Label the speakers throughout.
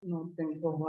Speaker 1: Não tem como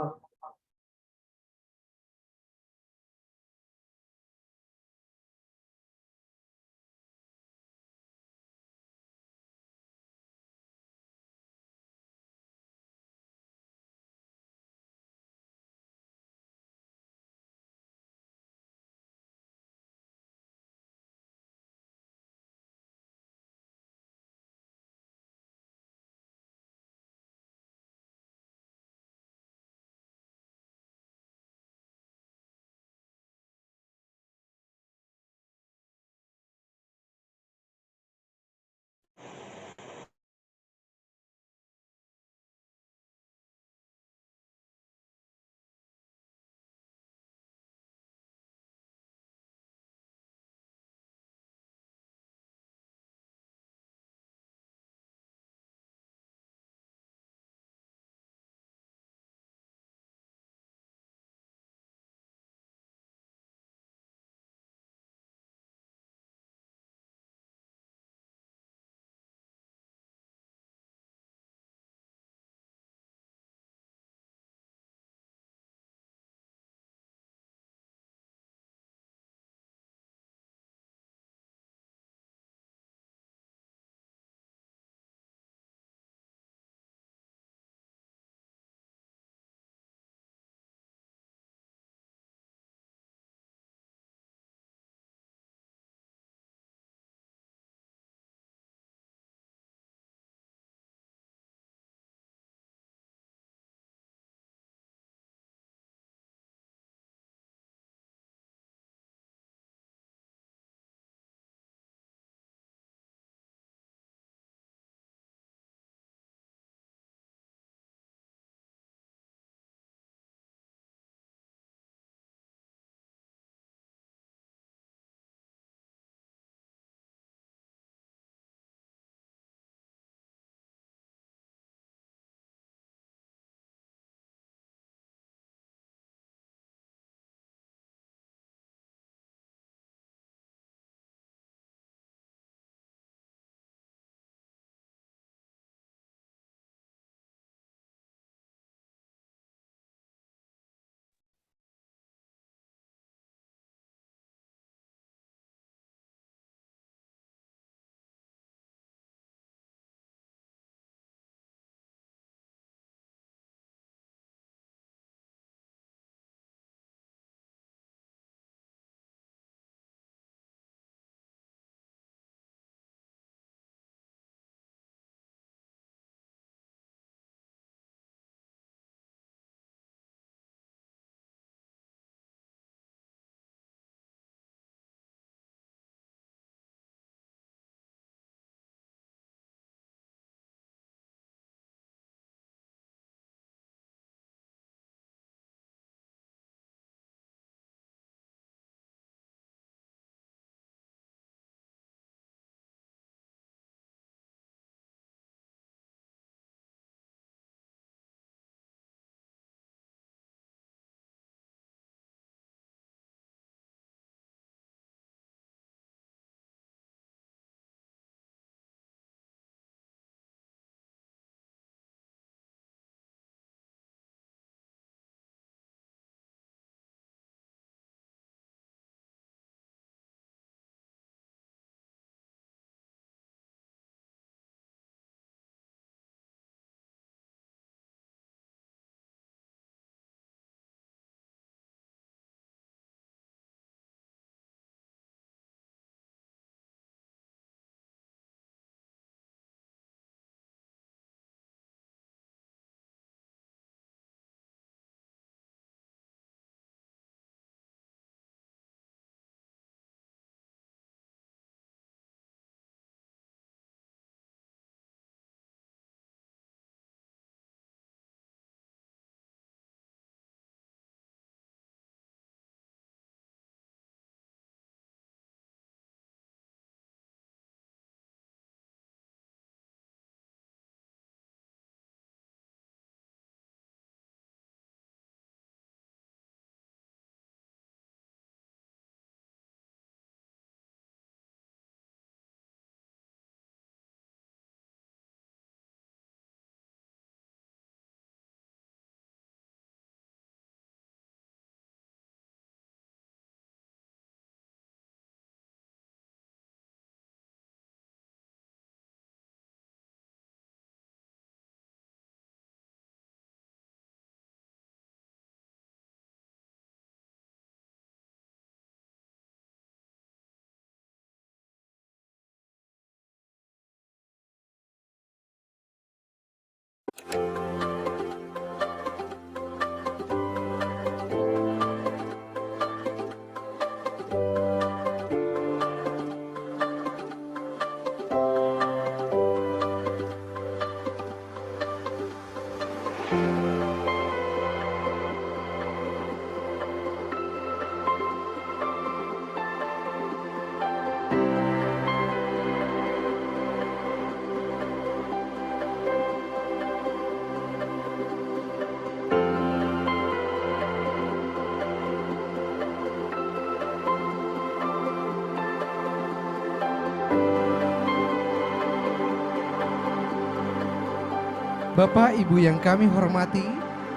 Speaker 1: Bapak Ibu yang kami hormati,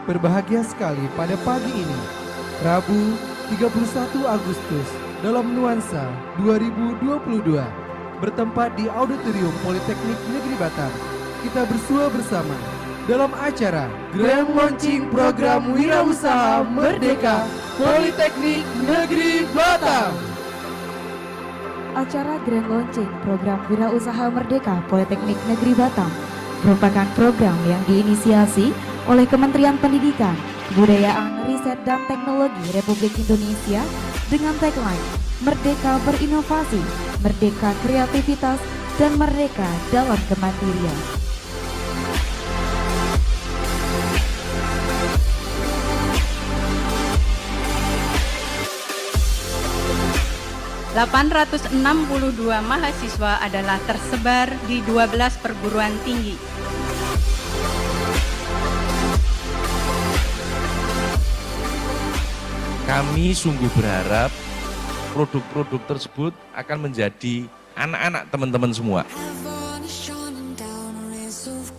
Speaker 1: berbahagia sekali pada pagi ini, Rabu 31 Agustus dalam nuansa 2022, bertempat di Auditorium Politeknik Negeri Batam. Kita bersua bersama dalam acara Grand Launching Program Wirausaha Merdeka Politeknik Negeri Batam.
Speaker 2: Acara Grand Launching Program Wirausaha Merdeka Politeknik Negeri Batam merupakan program yang diinisiasi oleh Kementerian Pendidikan, Kebudayaan, Riset, dan Teknologi Republik Indonesia dengan tagline Merdeka Berinovasi, Merdeka Kreativitas, dan Merdeka dalam Kemandirian.
Speaker 3: ...862 mahasiswa adalah tersebar di 12 perguruan tinggi.
Speaker 4: Kami sungguh berharap produk-produk tersebut akan menjadi anak-anak teman-teman semua.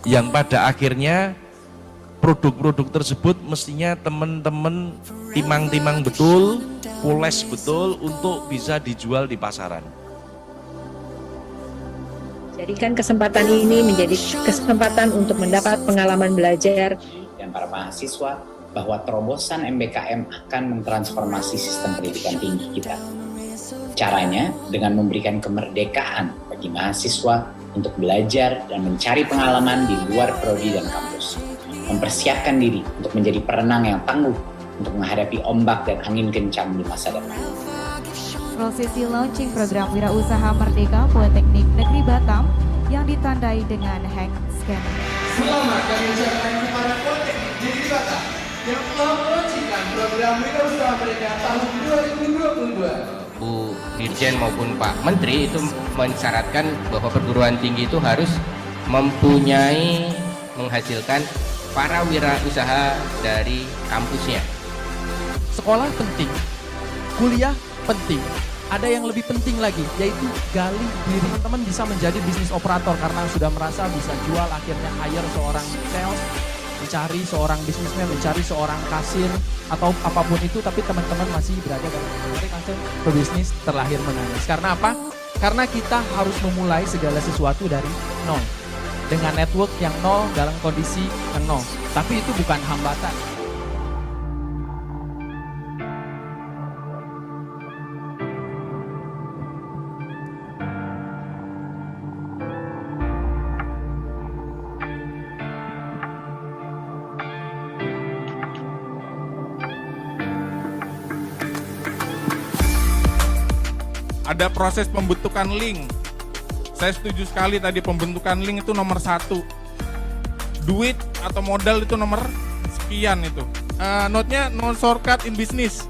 Speaker 4: Yang pada akhirnya produk-produk tersebut mestinya teman-teman timang-timang betul, poles betul untuk bisa dijual di pasaran.
Speaker 5: Jadikan kesempatan ini menjadi kesempatan untuk mendapat pengalaman belajar
Speaker 6: dan para mahasiswa bahwa terobosan MBKM akan mentransformasi sistem pendidikan tinggi kita. Caranya dengan memberikan kemerdekaan bagi mahasiswa untuk belajar dan mencari pengalaman di luar prodi dan kampus. Mempersiapkan diri untuk menjadi perenang yang tangguh untuk menghadapi ombak dan angin kencang di masa depan.
Speaker 2: Prosesi launching program Wirausaha Merdeka Politeknik Negeri Batam yang ditandai dengan hand scanning.
Speaker 1: Selamat kami ucapkan kepada Politeknik Negeri Batam yang telah meluncurkan program Wirausaha Merdeka tahun 2022.
Speaker 7: Bu Dirjen maupun Pak Menteri itu mensyaratkan bahwa perguruan tinggi itu harus menghasilkan para wirausaha dari kampusnya.
Speaker 8: Sekolah penting, kuliah penting. Ada yang lebih penting lagi, yaitu gali diri. Teman-teman bisa menjadi bisnis operator karena sudah merasa bisa jual, akhirnya hire seorang sales, mencari seorang bisnismen, mencari seorang kasir, atau apapun itu, tapi teman-teman masih berada dalam kategori pebisnis terlahir menangis. Karena apa? Karena kita harus memulai segala sesuatu dari nol. Dengan network yang nol, dalam kondisi yang nol. Tapi itu bukan hambatan.
Speaker 9: Ada proses pembentukan link. Saya setuju sekali tadi pembentukan link itu nomor 1. Duit atau modal itu nomor sekian itu. Note-nya no shortcut in business.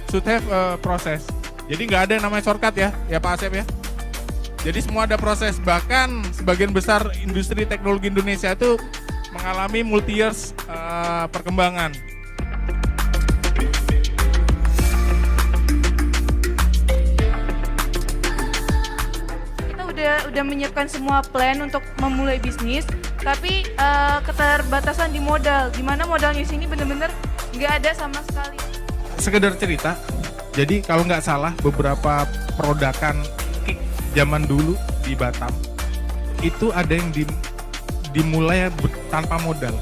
Speaker 9: Should have proses. Jadi nggak ada yang namanya shortcut ya Pak Asep ya. Jadi semua ada proses. Bahkan sebagian besar industri teknologi Indonesia itu mengalami multi years perkembangan.
Speaker 3: Udah menyiapkan semua plan untuk memulai bisnis, tapi keterbatasan di modal, di mana modalnya sini benar-benar nggak ada sama sekali.
Speaker 9: Sekedar cerita, jadi kalau nggak salah beberapa produkan kick zaman dulu di Batam itu ada yang dimulai tanpa modal.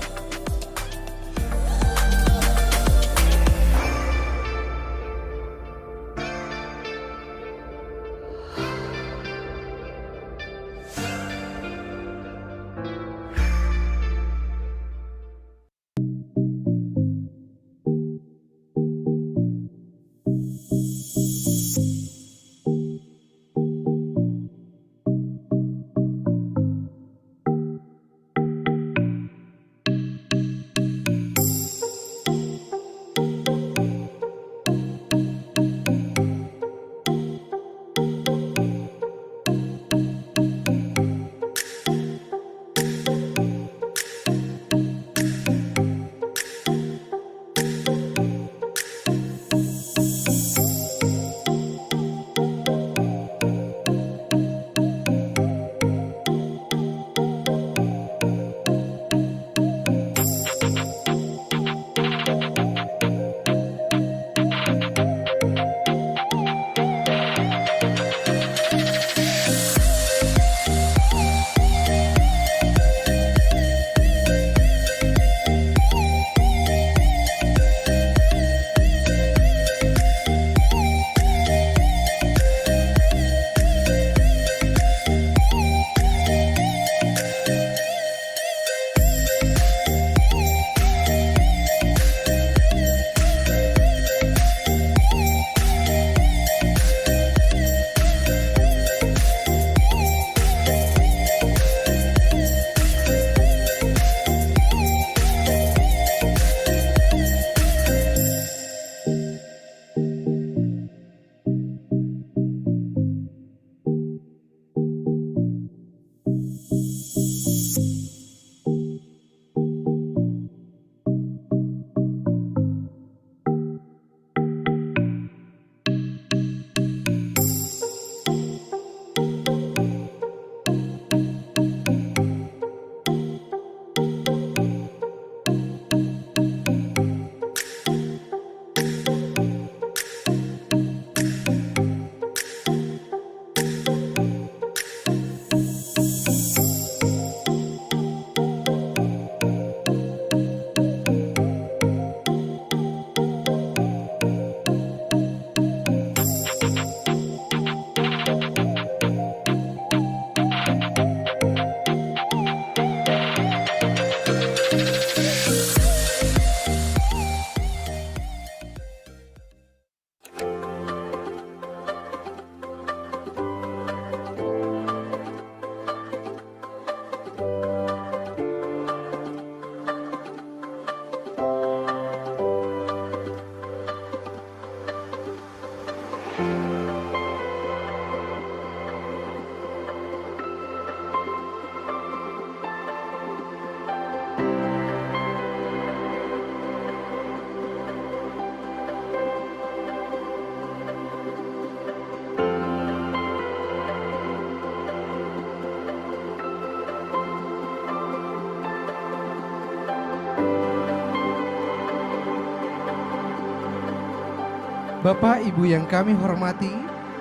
Speaker 1: Bapak Ibu yang kami hormati,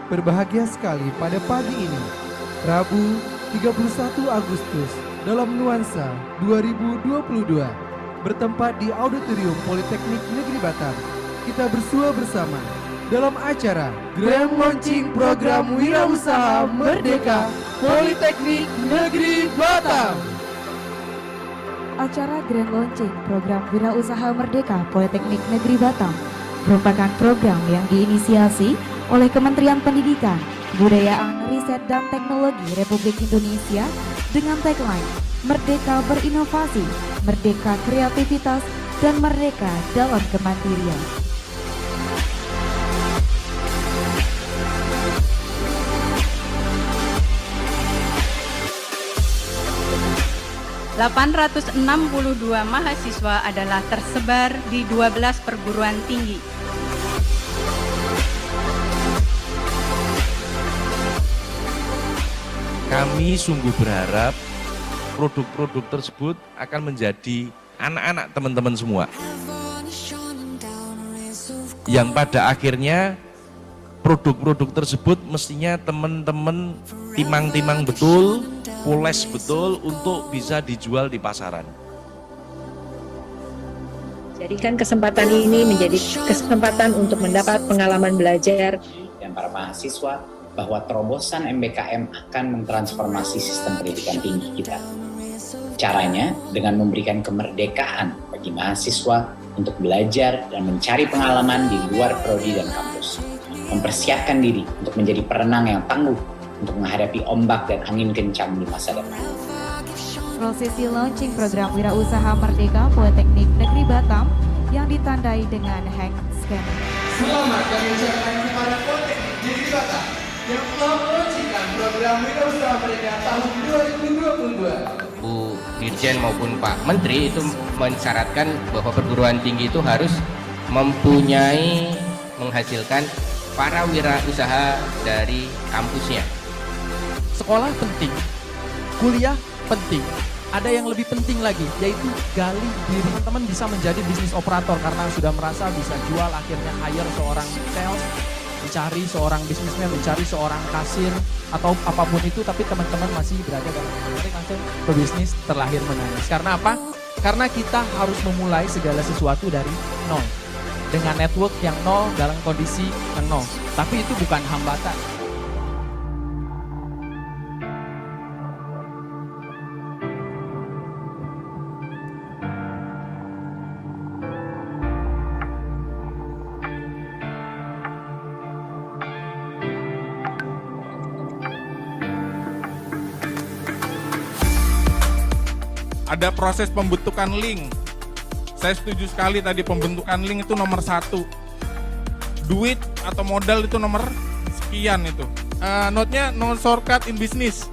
Speaker 1: berbahagia sekali pada pagi ini, Rabu 31 Agustus dalam nuansa 2022, bertempat di Auditorium Politeknik Negeri Batam. Kita bersua bersama dalam acara Grand Launching Program Wirausaha Merdeka Politeknik Negeri Batam.
Speaker 2: Acara Grand Launching Program Wirausaha Merdeka Politeknik Negeri Batam merupakan program yang diinisiasi oleh Kementerian Pendidikan, Kebudayaan, Riset, dan Teknologi Republik Indonesia dengan tagline Merdeka Berinovasi, Merdeka Kreativitas, dan Merdeka dalam Kemandirian.
Speaker 10: ...862 mahasiswa adalah tersebar di 12 perguruan tinggi.
Speaker 4: Kami sungguh berharap produk-produk tersebut akan menjadi anak-anak teman-teman semua. Yang pada akhirnya produk-produk tersebut mestinya teman-teman timang-timang betul, poles betul untuk bisa dijual di pasaran.
Speaker 5: Jadikan kesempatan ini menjadi kesempatan untuk mendapat pengalaman belajar
Speaker 6: Dan para mahasiswa bahwa terobosan MBKM akan mentransformasi sistem pendidikan tinggi kita. Caranya dengan memberikan kemerdekaan bagi mahasiswa untuk belajar dan mencari pengalaman di luar prodi dan kampus. Mempersiapkan diri untuk menjadi perenang yang tangguh untuk menghadapi ombak dan angin kencang di masa depan.
Speaker 2: Prosesi launching program Wirausaha Merdeka Politeknik Negeri Batam yang ditandai dengan hand scanning.
Speaker 1: Selamat kami ucapkan kepada Politeknik Negeri Batam yang telah meluncurkan program Wirausaha Merdeka tahun 2022.
Speaker 7: Bu Dirjen maupun Pak Menteri itu mensyaratkan bahwa perguruan tinggi itu harus mempunyai menghasilkan para wirausaha dari kampusnya.
Speaker 8: Sekolah penting, kuliah penting. Ada yang lebih penting lagi, yaitu gali diri. Teman-teman bisa menjadi bisnis operator karena sudah merasa bisa jual, akhirnya hire seorang sales, mencari seorang bisnismen, mencari seorang kasir, atau apapun itu, tapi teman-teman masih berada dalam langsung pebisnis terlahir menangis. Karena apa? Karena kita harus memulai segala sesuatu dari nol. Dengan network yang nol, dalam kondisi yang nol. Tapi itu bukan hambatan.
Speaker 9: Ada proses pembentukan link. Saya setuju sekali tadi pembentukan link itu nomor 1. Duit atau modal itu nomor sekian itu. Note-nya no shortcut in business.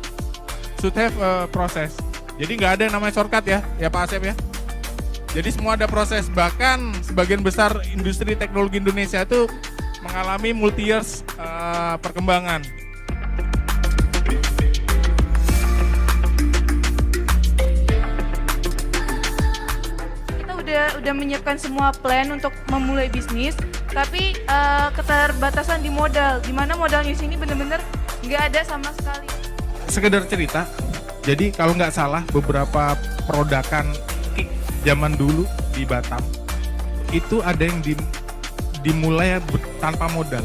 Speaker 9: Should have proses. Jadi nggak ada yang namanya shortcut ya Pak Asep ya. Jadi semua ada proses. Bahkan sebagian besar industri teknologi Indonesia itu mengalami multi-years perkembangan.
Speaker 3: Udah menyiapkan semua plan untuk memulai bisnis, tapi keterbatasan di modal, di mana modalnya di sini benar-benar nggak ada sama sekali.
Speaker 9: Sekedar cerita, jadi kalau nggak salah beberapa produkan zaman dulu di Batam itu ada yang dimulai tanpa modal.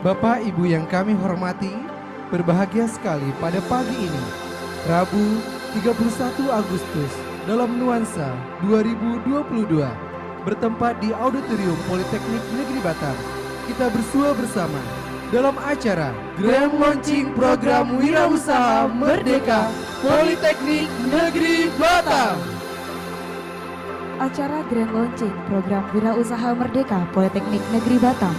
Speaker 1: Bapak Ibu yang kami hormati, berbahagia sekali pada pagi ini, Rabu 31 Agustus dalam nuansa 2022, bertempat di Auditorium Politeknik Negeri Batam. Kita bersua bersama dalam acara Grand Launching Program Wirausaha Merdeka Politeknik Negeri Batam.
Speaker 2: Acara Grand Launching Program Wirausaha Merdeka Politeknik Negeri Batam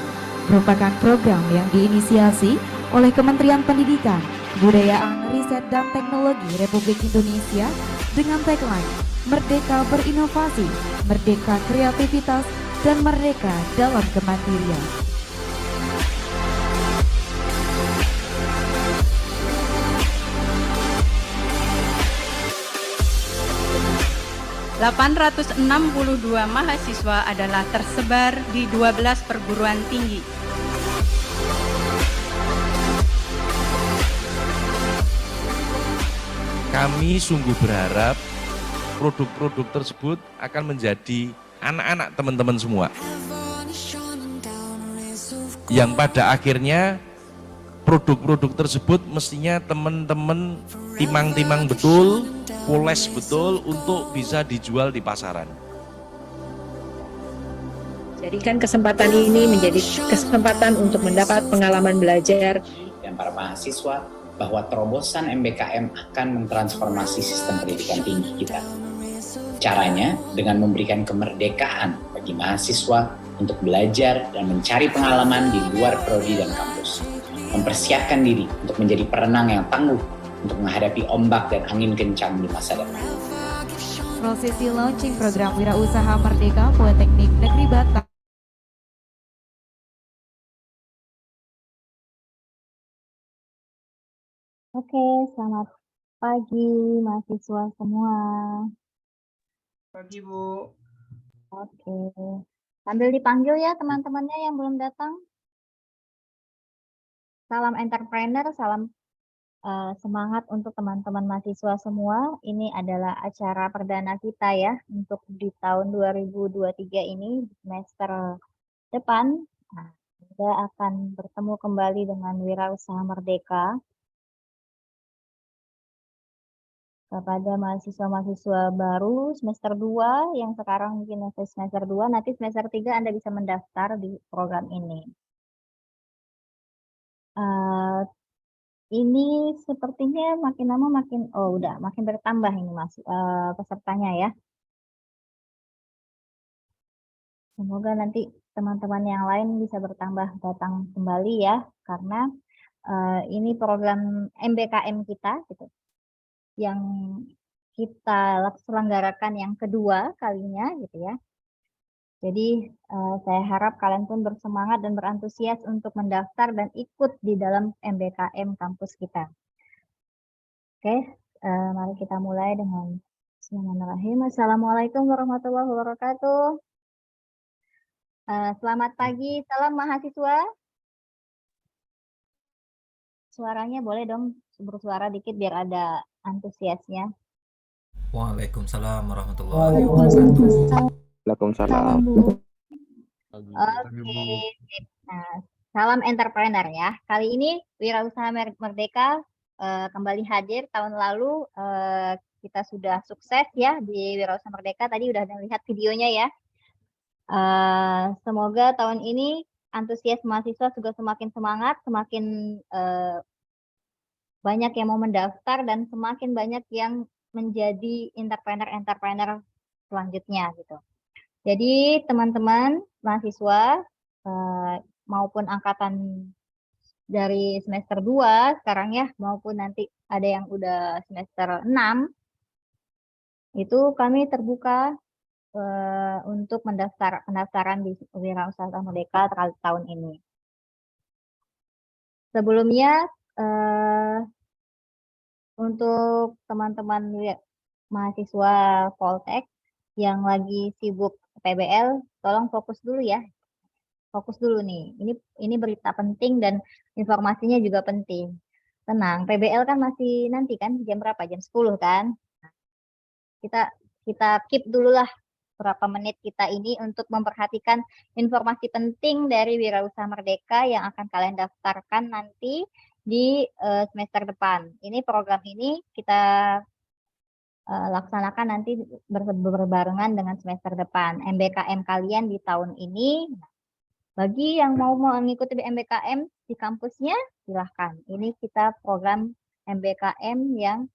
Speaker 2: merupakan program yang diinisiasi oleh Kementerian Pendidikan, Kebudayaan, Riset, dan Teknologi Republik Indonesia dengan tagline Merdeka Berinovasi, Merdeka Kreativitas, dan Merdeka dalam Kemandirian.
Speaker 10: ...862 mahasiswa adalah tersebar di 12 perguruan tinggi.
Speaker 4: Kami sungguh berharap produk-produk tersebut akan menjadi anak-anak teman-teman semua. Yang pada akhirnya produk-produk tersebut mestinya teman-teman timang-timang betul, poles betul untuk bisa dijual di pasaran.
Speaker 5: Jadikan kesempatan ini menjadi kesempatan untuk mendapat pengalaman belajar
Speaker 6: Dan para mahasiswa bahwa terobosan MBKM akan mentransformasi sistem pendidikan tinggi kita. Caranya dengan memberikan kemerdekaan bagi mahasiswa untuk belajar dan mencari pengalaman di luar prodi dan kampus. Mempersiapkan diri untuk menjadi perenang yang tangguh untuk menghadapi ombak dan angin kencang di masa depan.
Speaker 2: Prosesi launching program Wirausaha Merdeka Politeknik Negeri Batam.
Speaker 11: Oke, selamat pagi mahasiswa semua.
Speaker 12: Pagi, Bu.
Speaker 11: Oke, sambil dipanggil ya teman-temannya yang belum datang. Salam entrepreneur, salam semangat untuk teman-teman mahasiswa semua. Ini adalah acara perdana kita ya untuk di tahun 2023 ini, semester depan. Nah, kita akan bertemu kembali dengan Wirausaha Merdeka. Kepada mahasiswa-mahasiswa baru semester 2 yang sekarang mungkin masih semester 2, nanti semester 3 Anda bisa mendaftar di program ini. Ini sepertinya makin lama makin makin bertambah ini pesertanya ya. Semoga nanti teman-teman yang lain bisa bertambah datang kembali ya, karena ini program MBKM kita gitu, yang kita selenggarakan yang kedua kalinya gitu ya. Jadi saya harap kalian pun bersemangat dan berantusias untuk mendaftar dan ikut di dalam MBKM kampus kita. Oke, mari kita mulai dengan Bismillahirrahmanirrahim. Assalamualaikum warahmatullahi wabarakatuh. Selamat pagi, salam mahasiswa. Suaranya boleh dong bersuara dikit biar ada antusiasnya.
Speaker 13: Waalaikumsalam warahmatullahi wabarakatuh.
Speaker 14: Waalaikumsalam.
Speaker 11: Oke. Nah, salam entrepreneur ya. Kali ini Wirausaha Merdeka kembali hadir. Tahun lalu kita sudah sukses ya di Wirausaha Merdeka. Tadi udah lihat videonya ya. Semoga tahun ini antusias mahasiswa juga semakin semangat, semakin banyak yang mau mendaftar dan semakin banyak yang menjadi entrepreneur selanjutnya gitu. Jadi teman-teman mahasiswa maupun angkatan dari semester 2 sekarang ya, maupun nanti ada yang udah semester 6, itu kami terbuka untuk pendaftaran di Wirausaha Merdeka tahun ini. Sebelumnya untuk teman-teman mahasiswa Poltek yang lagi sibuk PBL, tolong fokus dulu ya. Fokus dulu nih. Ini berita penting dan informasinya juga penting. Tenang, PBL kan masih nanti kan jam berapa? Jam 10 kan? Kita keep dulu lah berapa menit kita ini untuk memperhatikan informasi penting dari Wirausaha Merdeka yang akan kalian daftarkan nanti di semester depan. Ini program ini kita laksanakan nanti berbarengan dengan semester depan. MBKM kalian di tahun ini, bagi yang mau mengikuti MBKM di kampusnya, silahkan. Ini kita program MBKM yang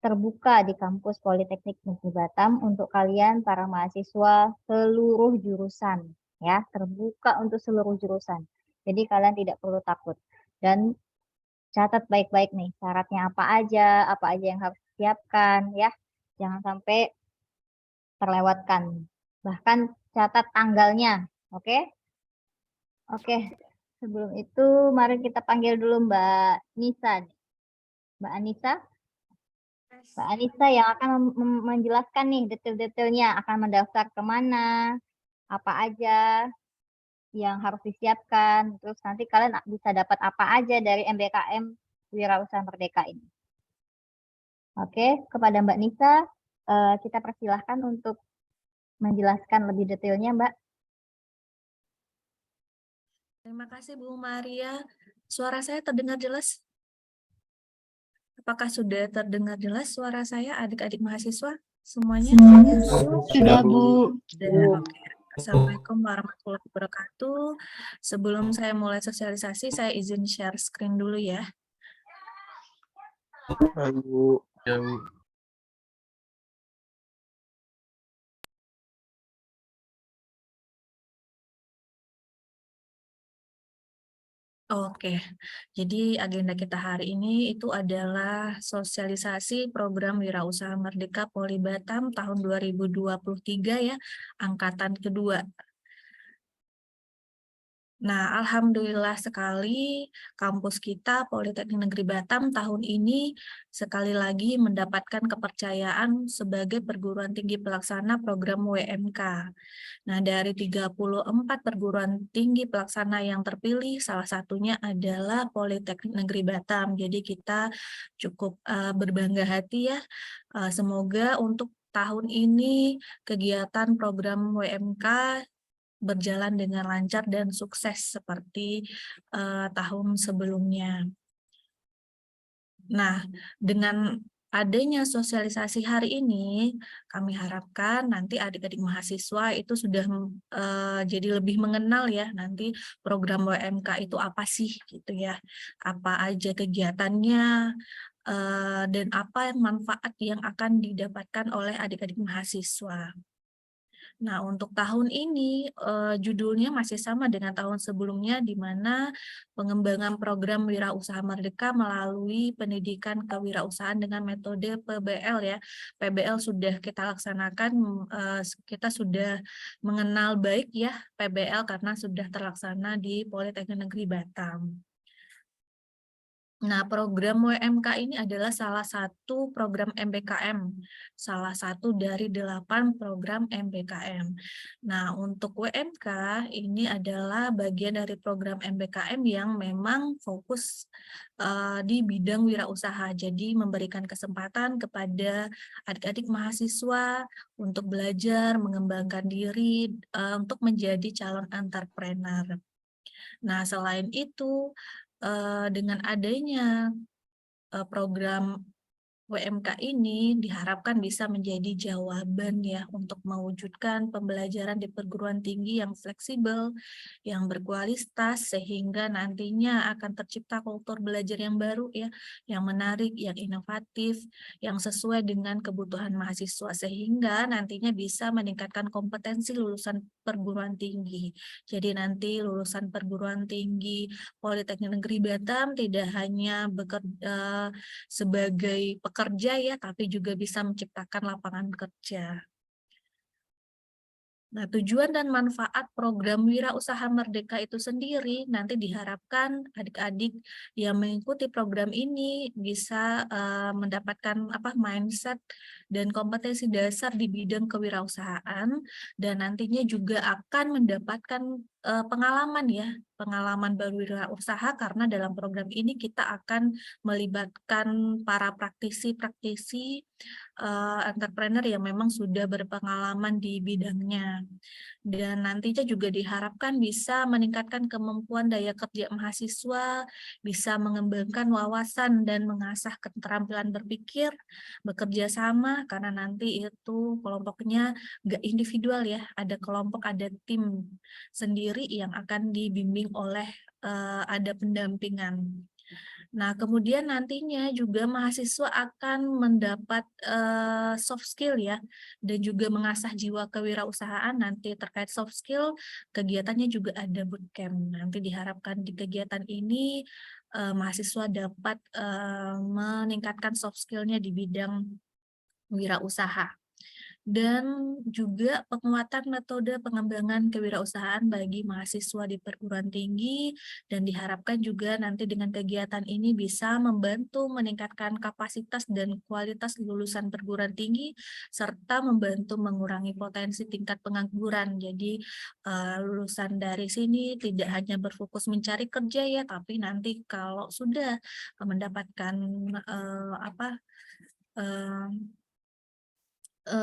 Speaker 11: terbuka di kampus Politeknik Negeri Batam untuk kalian para mahasiswa seluruh jurusan, ya, terbuka untuk seluruh jurusan. Jadi kalian tidak perlu takut. Dan catat baik-baik nih, syaratnya apa aja yang harus disiapkan, ya. Jangan sampai terlewatkan. Bahkan catat tanggalnya, oke? Oke, sebelum itu mari kita panggil dulu Mbak Nisa. Mbak Anissa? Mbak Anissa yang akan menjelaskan nih detail-detailnya, akan mendaftar kemana, apa aja yang harus disiapkan, terus nanti kalian bisa dapat apa aja dari MBKM Wirausaha Merdeka ini. Oke, kepada Mbak Nisa, kita persilahkan untuk menjelaskan lebih detailnya, Mbak.
Speaker 14: Terima kasih Bu Maria. Suara saya terdengar jelas? Apakah sudah terdengar jelas suara saya, adik-adik mahasiswa semuanya?
Speaker 12: Sudah, Bu.
Speaker 14: Sudah, oke. Assalamualaikum warahmatullahi wabarakatuh. Sebelum saya mulai sosialisasi, saya izin share screen dulu ya.
Speaker 12: Bu.
Speaker 14: Oke, jadi agenda kita hari ini itu adalah sosialisasi program Wirausaha Merdeka Poli Batam tahun 2023 ya, angkatan kedua. Nah, alhamdulillah sekali kampus kita Politeknik Negeri Batam tahun ini sekali lagi mendapatkan kepercayaan sebagai perguruan tinggi pelaksana program WMK. Nah, dari 34 perguruan tinggi pelaksana yang terpilih, salah satunya adalah Politeknik Negeri Batam. Jadi kita cukup berbangga hati ya. Semoga untuk tahun ini kegiatan program WMK berjalan dengan lancar dan sukses seperti tahun sebelumnya. Nah, dengan adanya sosialisasi hari ini, kami harapkan nanti adik-adik mahasiswa itu sudah jadi lebih mengenal ya nanti program WMK itu apa sih gitu ya, apa aja kegiatannya, dan apa manfaat yang akan didapatkan oleh adik-adik mahasiswa. Nah, untuk tahun ini judulnya masih sama dengan tahun sebelumnya, di mana pengembangan program Wirausaha Merdeka melalui pendidikan kewirausahaan dengan metode PBL ya. PBL sudah kita laksanakan, kita sudah mengenal baik ya PBL karena sudah terlaksana di Politeknik Negeri Batam. Nah, program WMK ini adalah salah satu program MBKM, salah satu dari 8 program MBKM. Nah, untuk WMK ini adalah bagian dari program MBKM yang memang fokus di bidang wirausaha, jadi memberikan kesempatan kepada adik-adik mahasiswa untuk belajar, mengembangkan diri, untuk menjadi calon entrepreneur. Nah, selain itu, dengan adanya program WMK ini diharapkan bisa menjadi jawaban ya untuk mewujudkan pembelajaran di perguruan tinggi yang fleksibel, yang berkualitas, sehingga nantinya akan tercipta kultur belajar yang baru ya, yang menarik, yang inovatif, yang sesuai dengan kebutuhan mahasiswa, sehingga nantinya bisa meningkatkan kompetensi lulusan perguruan tinggi. Jadi nanti lulusan perguruan tinggi Politeknik Negeri Batam tidak hanya bekerja sebagai pekerja ya, tapi juga bisa menciptakan lapangan kerja. Nah, tujuan dan manfaat program Wirausaha Merdeka itu sendiri nanti diharapkan adik-adik yang mengikuti program ini bisa mendapatkan mindset dan kompetensi dasar di bidang kewirausahaan, dan nantinya juga akan mendapatkan pengalaman ya, pengalaman berwirausaha, karena dalam program ini kita akan melibatkan para praktisi-praktisi entrepreneur yang memang sudah berpengalaman di bidangnya. Dan nantinya juga diharapkan bisa meningkatkan kemampuan daya kerja mahasiswa, bisa mengembangkan wawasan dan mengasah keterampilan berpikir, bekerja sama, karena nanti itu kelompoknya nggak individual ya, ada kelompok, ada tim sendiri yang akan dibimbing oleh ada pendampingan. Nah, kemudian nantinya juga mahasiswa akan mendapat soft skill ya, dan juga mengasah jiwa kewirausahaan. Nanti terkait soft skill, kegiatannya juga ada bootcamp. Nanti diharapkan di kegiatan ini mahasiswa dapat meningkatkan soft skill-nya di bidang wirausaha. Dan juga penguatan metode pengembangan kewirausahaan bagi mahasiswa di perguruan tinggi, dan diharapkan juga nanti dengan kegiatan ini bisa membantu meningkatkan kapasitas dan kualitas lulusan perguruan tinggi, serta membantu mengurangi potensi tingkat pengangguran. Jadi lulusan dari sini tidak hanya berfokus mencari kerja ya, tapi nanti kalau sudah mendapatkan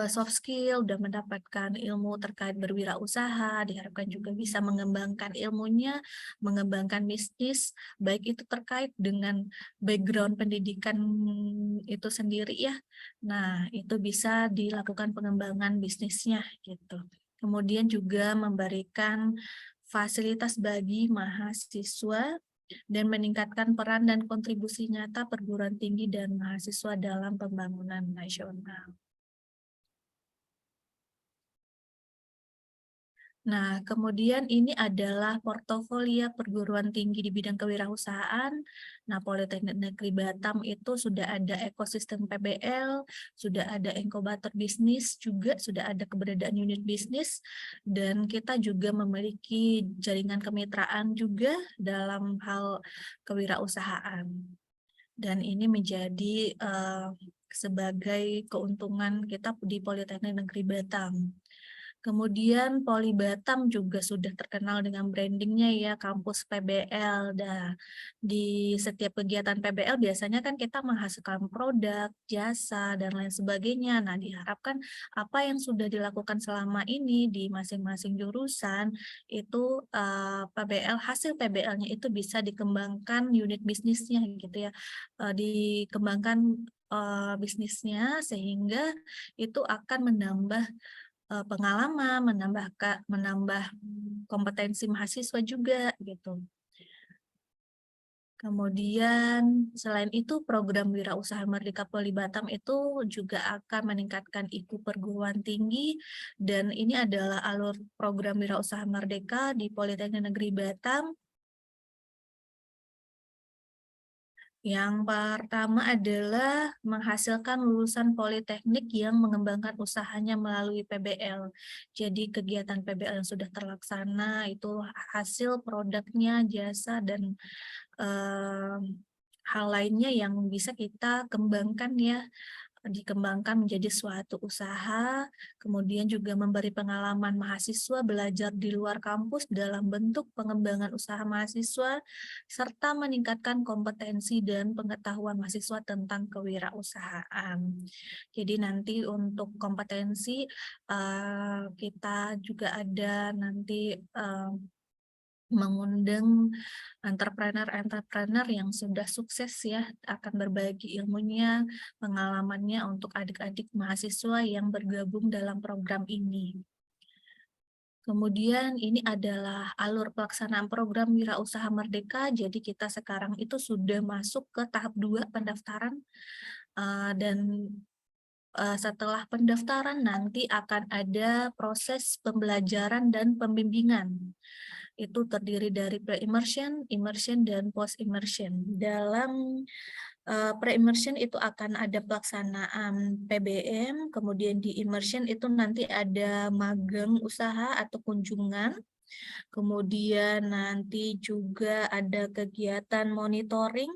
Speaker 14: soft skill, udah mendapatkan ilmu terkait berwirausaha, diharapkan juga bisa mengembangkan ilmunya, mengembangkan bisnis, baik itu terkait dengan background pendidikan itu sendiri ya. Nah, itu bisa dilakukan pengembangan bisnisnya gitu. Kemudian juga memberikan fasilitas bagi mahasiswa dan meningkatkan peran dan kontribusi nyata perguruan tinggi dan mahasiswa dalam pembangunan nasional. Nah, kemudian ini adalah portofolio perguruan tinggi di bidang kewirausahaan. Nah, Politeknik Negeri Batam itu sudah ada ekosistem PBL, sudah ada inkubator bisnis, juga sudah ada keberadaan unit bisnis, dan kita juga memiliki jaringan kemitraan juga dalam hal kewirausahaan. Dan ini menjadi sebagai keuntungan kita di Politeknik Negeri Batam. Kemudian Poli Batam juga sudah terkenal dengan brandingnya ya, kampus PBL. Nah, di setiap kegiatan PBL biasanya kan kita menghasilkan produk, jasa, dan lain sebagainya. Nah, diharapkan apa yang sudah dilakukan selama ini di masing-masing jurusan itu PBL, hasil PBL-nya itu bisa dikembangkan unit bisnisnya gitu ya, dikembangkan bisnisnya, sehingga itu akan menambah pengalaman, menambah kompetensi mahasiswa juga gitu. Kemudian selain itu program Wirausaha Merdeka Poli Batam itu juga akan meningkatkan IQ perguruan tinggi, dan ini adalah alur program Wirausaha Merdeka di Politeknik Negeri Batam. Yang pertama adalah menghasilkan lulusan politeknik yang mengembangkan usahanya melalui PBL. Jadi kegiatan PBL yang sudah terlaksana itu hasil produknya, jasa, dan hal lainnya yang bisa kita kembangkan ya, dikembangkan menjadi suatu usaha, kemudian juga memberi pengalaman mahasiswa belajar di luar kampus dalam bentuk pengembangan usaha mahasiswa, serta meningkatkan kompetensi dan pengetahuan mahasiswa tentang kewirausahaan. Jadi nanti untuk kompetensi kita juga ada nanti mengundang entrepreneur yang sudah sukses ya, akan berbagi ilmunya, pengalamannya untuk adik-adik mahasiswa yang bergabung dalam program ini. Kemudian ini adalah alur pelaksanaan program Wirausaha Merdeka. Jadi kita sekarang itu sudah masuk ke tahap 2 pendaftaran, dan setelah pendaftaran nanti akan ada proses pembelajaran dan pembimbingan. Itu terdiri dari pre-immersion, immersion, dan post-immersion. Dalam pre-immersion itu akan ada pelaksanaan PBM, kemudian di immersion itu nanti ada magang usaha atau kunjungan, kemudian nanti juga ada kegiatan monitoring,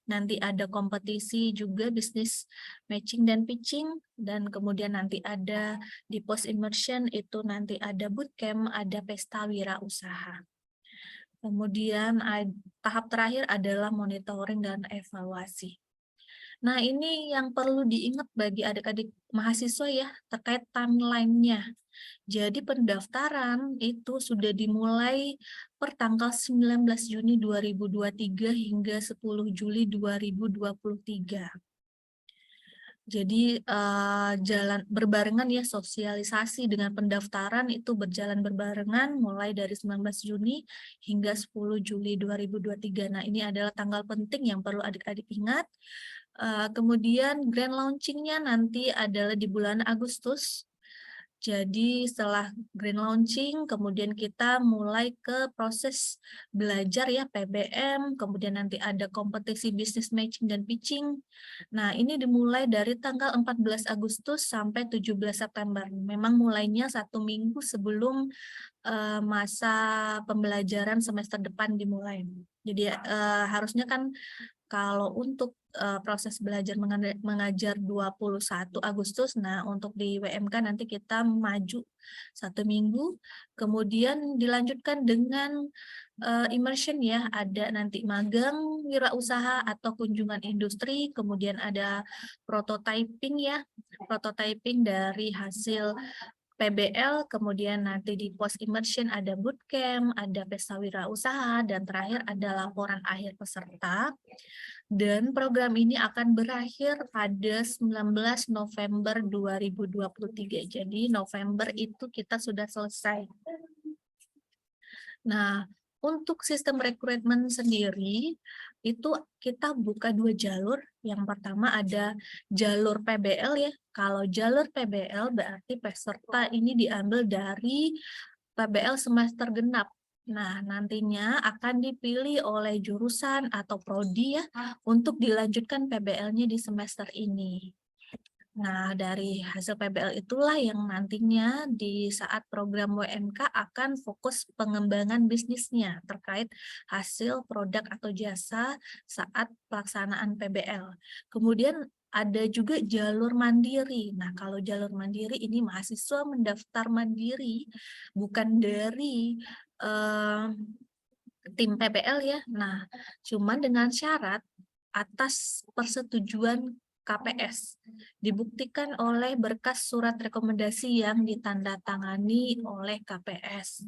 Speaker 14: nanti ada kompetisi juga bisnis matching dan pitching, dan kemudian nanti ada di post immersion itu nanti ada bootcamp, ada pesta wirausaha. Kemudian tahap terakhir adalah monitoring dan evaluasi. Nah, ini yang perlu diingat bagi adik-adik mahasiswa ya, terkait timeline-nya. Jadi pendaftaran itu sudah dimulai per tanggal 19 Juni 2023 hingga 10 Juli 2023. Jadi jalan berbarengan ya, sosialisasi dengan pendaftaran itu berjalan berbarengan mulai dari 19 Juni hingga 10 Juli 2023. Nah, ini adalah tanggal penting yang perlu adik-adik ingat. Kemudian grand launching-nya nanti adalah di bulan Agustus. Jadi setelah grand launching, kemudian kita mulai ke proses belajar ya, PBM, kemudian nanti ada kompetisi business matching dan pitching. Nah, ini dimulai dari tanggal 14 Agustus sampai 17 September. Memang mulainya 1 minggu sebelum masa pembelajaran semester depan dimulai. Jadi harusnya kan kalau untuk proses belajar mengajar 21 Agustus, nah untuk di WMK nanti kita maju 1 minggu, kemudian dilanjutkan dengan immersion ya, ada nanti magang wirausaha atau kunjungan industri, kemudian ada prototyping ya, prototyping dari hasil PBL, kemudian nanti di post immersion ada bootcamp, ada pesta wirausaha, dan terakhir ada laporan akhir peserta. Dan program ini akan berakhir pada 19 November 2023. Jadi November itu kita sudah selesai. Nah, untuk sistem rekrutmen sendiri, itu kita buka 2 jalur. Yang pertama ada jalur PBL ya. Kalau jalur PBL berarti peserta ini diambil dari PBL semester genap. Nah, nantinya akan dipilih oleh jurusan atau prodi ya untuk dilanjutkan PBL-nya di semester ini. Nah, dari hasil PBL itulah yang nantinya di saat program WMK akan fokus pengembangan bisnisnya terkait hasil produk atau jasa saat pelaksanaan PBL. Kemudian ada juga jalur mandiri. Nah, kalau jalur mandiri ini mahasiswa mendaftar mandiri, bukan dari tim PBL ya. Nah, cuman dengan syarat atas persetujuan KPS, dibuktikan oleh berkas surat rekomendasi yang ditandatangani oleh KPS.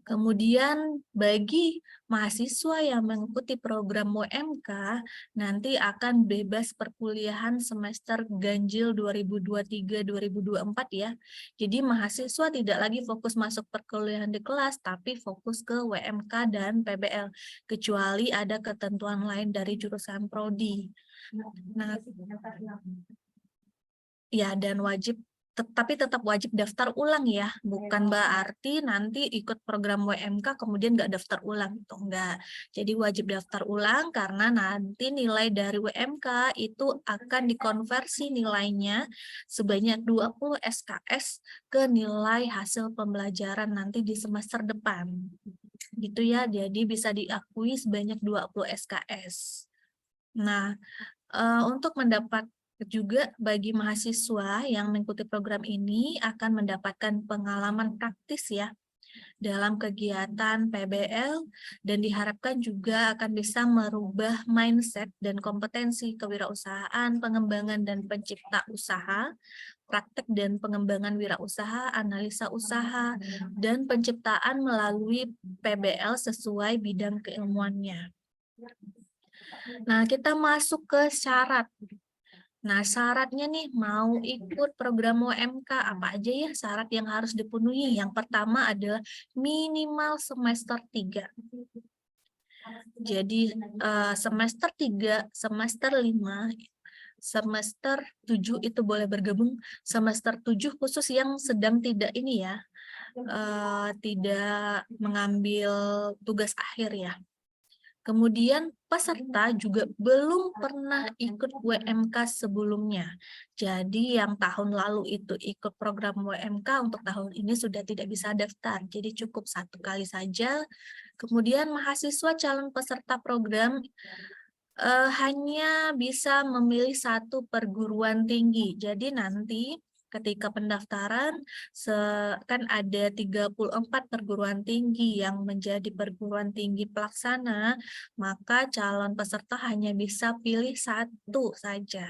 Speaker 14: Kemudian bagi mahasiswa yang mengikuti program WMK, nanti akan bebas perkuliahan semester ganjil 2023-2024 ya. Jadi mahasiswa tidak lagi fokus masuk perkuliahan di kelas, tapi fokus ke WMK dan PBL, kecuali ada ketentuan lain dari jurusan prodi. Nah, ya, dan tapi tetap wajib daftar ulang ya, bukan berarti nanti ikut program WMK kemudian nggak daftar ulang, itu enggak. Jadi wajib daftar ulang karena nanti nilai dari WMK itu akan dikonversi nilainya sebanyak 20 SKS ke nilai hasil pembelajaran nanti di semester depan. Gitu ya, jadi bisa diakui sebanyak 20 SKS. Nah, untuk mendapat juga bagi mahasiswa yang mengikuti program ini akan mendapatkan pengalaman praktis ya dalam kegiatan PBL, dan diharapkan juga akan bisa merubah mindset dan kompetensi kewirausahaan, pengembangan dan pencipta usaha, praktek dan pengembangan wirausaha, analisa usaha, dan penciptaan melalui PBL sesuai bidang keilmuannya. Nah, kita masuk ke syarat. Nah, syaratnya nih mau ikut program WMK apa aja ya syarat yang harus dipenuhi? Yang pertama adalah minimal semester 3. Jadi semester 3, semester 5, semester 7 itu boleh bergabung, semester 7 khusus yang sedang tidak ini ya, tidak mengambil tugas akhir ya. Kemudian peserta juga belum pernah ikut WMK sebelumnya. Jadi yang tahun lalu itu ikut program WMK, untuk tahun ini sudah tidak bisa daftar. Jadi cukup 1 kali saja. Kemudian mahasiswa calon peserta program hanya bisa memilih satu perguruan tinggi. Jadi nanti ketika pendaftaran kan ada 34 perguruan tinggi yang menjadi perguruan tinggi pelaksana, maka calon peserta hanya bisa pilih satu saja.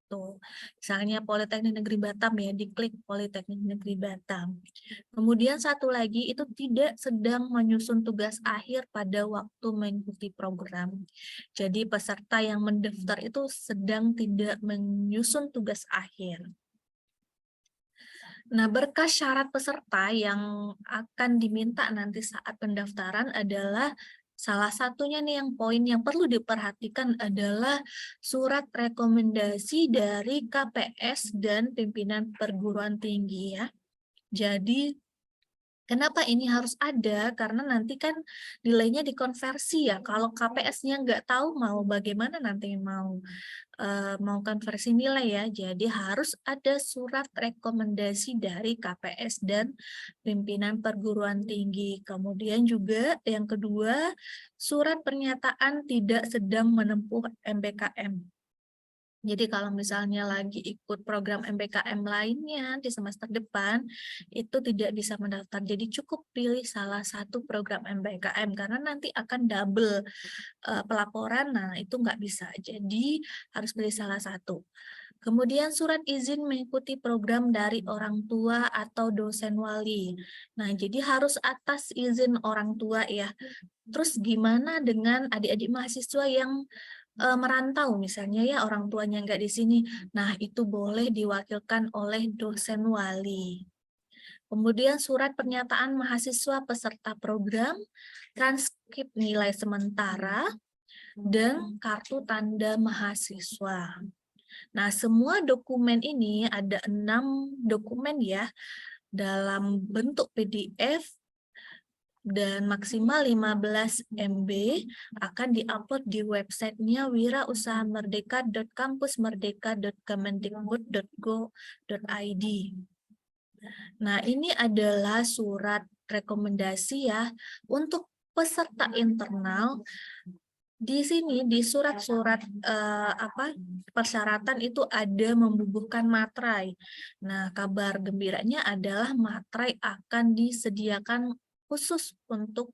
Speaker 14: Tuh, misalnya Politeknik Negeri Batam ya, diklik Politeknik Negeri Batam. Kemudian satu lagi itu tidak sedang menyusun tugas akhir pada waktu mengikuti program. Jadi peserta yang mendaftar itu sedang tidak menyusun tugas akhir. Nah, berkas syarat peserta yang akan diminta nanti saat pendaftaran adalah salah satunya nih yang poin yang perlu diperhatikan adalah surat rekomendasi dari KPS dan pimpinan perguruan tinggi ya. Jadi kenapa ini harus ada? Karena nanti kan nilainya dikonversi ya. Kalau KPS-nya nggak tahu mau bagaimana nanti mau konversi nilai ya. Jadi harus ada surat rekomendasi dari KPS dan pimpinan perguruan tinggi. Kemudian juga yang kedua, surat pernyataan tidak sedang menempuh MBKM. Jadi kalau misalnya lagi ikut program MBKM lainnya di semester depan, itu tidak bisa mendaftar. Jadi cukup pilih salah satu program MBKM, karena nanti akan double pelaporan, nah itu nggak bisa. Jadi harus pilih salah satu. Kemudian surat izin mengikuti program dari orang tua atau dosen wali. Nah, jadi harus atas izin orang tua ya. Terus gimana dengan adik-adik mahasiswa yang merantau misalnya ya, orang tuanya nggak di sini. Nah, itu boleh diwakilkan oleh dosen wali. Kemudian surat pernyataan mahasiswa peserta program, transkrip nilai sementara, dan kartu tanda mahasiswa. Nah, semua dokumen ini ada 6 dokumen ya, dalam bentuk PDF, dan maksimal 15 MB akan diupload di websitenya wirausahamerdeka.kampusmerdeka.kemendikbud.go.id. Nah, ini adalah surat rekomendasi ya untuk peserta internal. Di sini di surat-surat persyaratan itu ada membubuhkan materai. Nah, kabar gembiranya adalah materai akan disediakan khusus untuk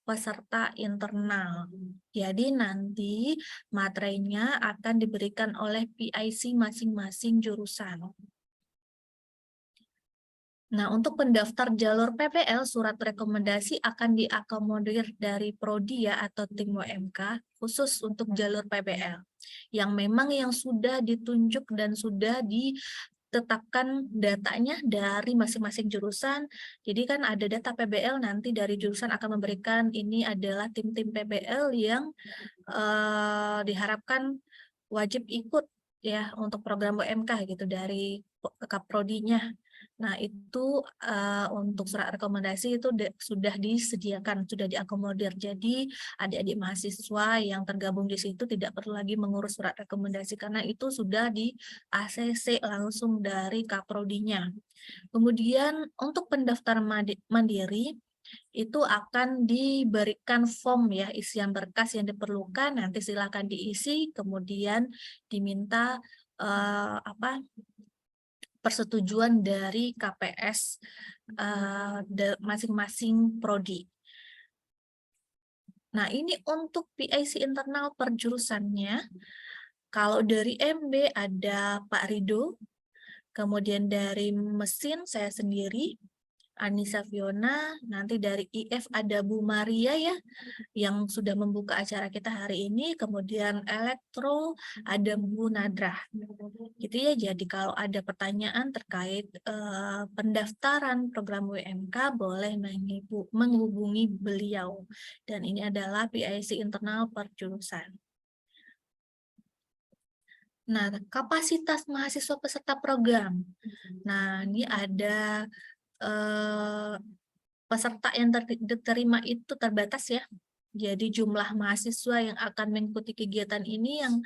Speaker 14: peserta internal. Jadi nanti materainya akan diberikan oleh PIC masing-masing jurusan. Nah, untuk pendaftar jalur PPL, surat rekomendasi akan diakomodir dari Prodi ya atau tim WMK khusus untuk jalur PPL. Yang memang yang sudah ditunjuk dan sudah ditetapkan datanya dari masing-masing jurusan. Jadi kan ada data PBL, nanti dari jurusan akan memberikan ini adalah tim-tim PBL yang diharapkan wajib ikut ya untuk program WMK gitu dari Kaprodinya. Nah, itu untuk surat rekomendasi itu sudah disediakan, sudah diakomodir. Jadi adik-adik mahasiswa yang tergabung di situ tidak perlu lagi mengurus surat rekomendasi karena itu sudah di ACC langsung dari Kaprodinya. Kemudian untuk pendaftar mandiri itu akan diberikan form ya, isian berkas yang diperlukan, nanti silakan diisi, kemudian diminta persetujuan dari KPS masing-masing prodi. Nah, ini untuk PIC internal per jurusannya. Kalau dari MB ada Pak Rido, kemudian dari mesin saya sendiri, Anissa Fiona, nanti dari IF ada Bu Maria ya, yang sudah membuka acara kita hari ini, kemudian Elektro ada Bu Nadrah. Gitu ya, jadi kalau ada pertanyaan terkait pendaftaran program WMK, boleh menghubungi beliau. Dan ini adalah PIC internal per jurusan. Nah, kapasitas mahasiswa peserta program. Nah, ini ada peserta yang diterima itu terbatas ya. Jadi jumlah mahasiswa yang akan mengikuti kegiatan ini yang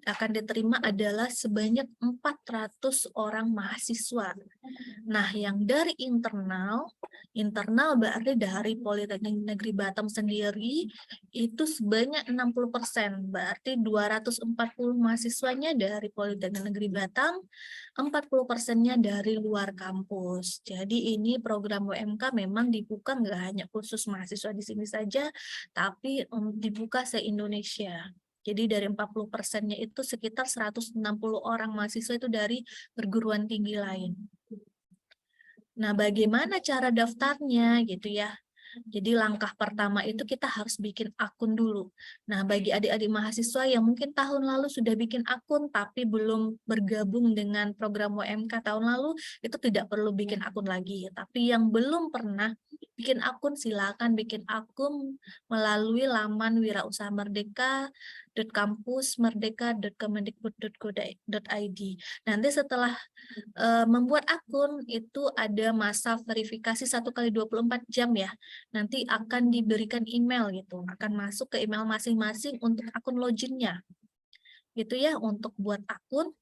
Speaker 14: akan diterima adalah sebanyak 400 orang mahasiswa. Nah, yang dari internal berarti dari Politeknik Negeri Batam sendiri itu sebanyak 60%, berarti 240 mahasiswanya dari Politeknik Negeri Batam, 40%-nya dari luar kampus. Jadi ini program WMK memang dibuka nggak hanya khusus mahasiswa di sini saja, tapi dibuka se-Indonesia. Jadi dari 40%-nya itu sekitar 160 orang mahasiswa itu dari perguruan tinggi lain. Nah, bagaimana cara daftarnya gitu ya? Jadi langkah pertama itu kita harus bikin akun dulu. Nah, bagi adik-adik mahasiswa yang mungkin tahun lalu sudah bikin akun tapi belum bergabung dengan program WMK tahun lalu, itu tidak perlu bikin akun lagi. Tapi yang belum pernah bikin akun, silakan bikin akun melalui laman wirausahamerdeka.kampusmerdeka.kemendikbud.go.id. Nanti setelah membuat akun itu ada masa verifikasi 1x24 jam ya. Nanti akan diberikan email gitu, akan masuk ke email masing-masing untuk akun loginnya. Gitu ya, untuk buat akun.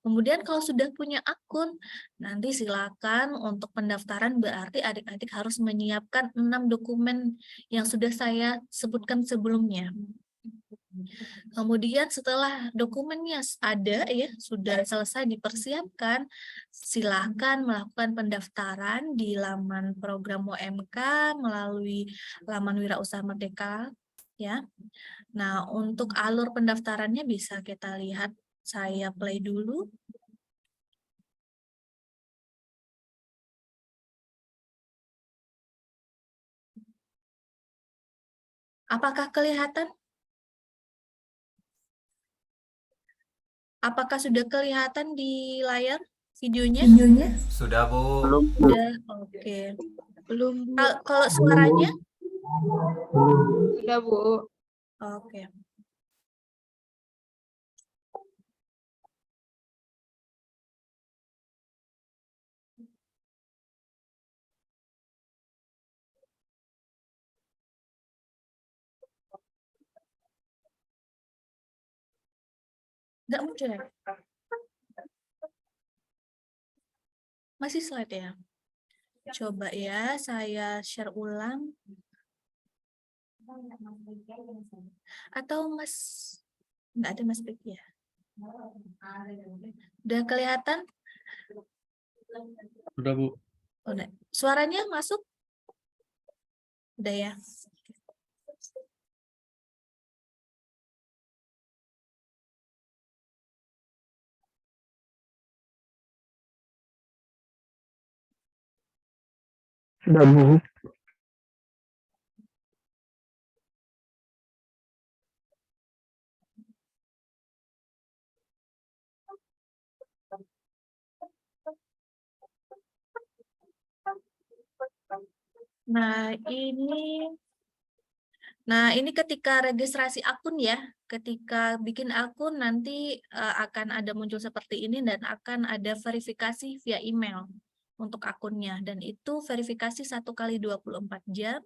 Speaker 14: Kemudian kalau sudah punya akun, nanti silakan untuk pendaftaran berarti adik-adik harus menyiapkan 6 dokumen yang sudah saya sebutkan sebelumnya. Kemudian setelah dokumennya ada ya, sudah selesai dipersiapkan, silakan melakukan pendaftaran di laman program WMK melalui laman Wirausaha Merdeka ya. Nah, untuk alur pendaftarannya bisa kita lihat, saya play dulu. Apakah kelihatan? Apakah sudah kelihatan di layar videonya?
Speaker 13: Sudah, Bu.
Speaker 14: Sudah, oke. Belum, Bu. Kalau suaranya?
Speaker 12: Sudah, Bu.
Speaker 14: Oke. Nggak muncul ya? Masih slide ya? Coba ya, saya share ulang. Atau Mas, nggak ada Mas Peki ya? Udah kelihatan?
Speaker 9: Sudah, Bu.
Speaker 14: Udah. Suaranya masuk? Udah ya?
Speaker 12: Sudah, Bu.
Speaker 14: Nah, ini ketika registrasi akun ya, ketika bikin akun nanti akan ada muncul seperti ini dan akan ada verifikasi via email untuk akunnya, dan itu verifikasi 1x24 jam.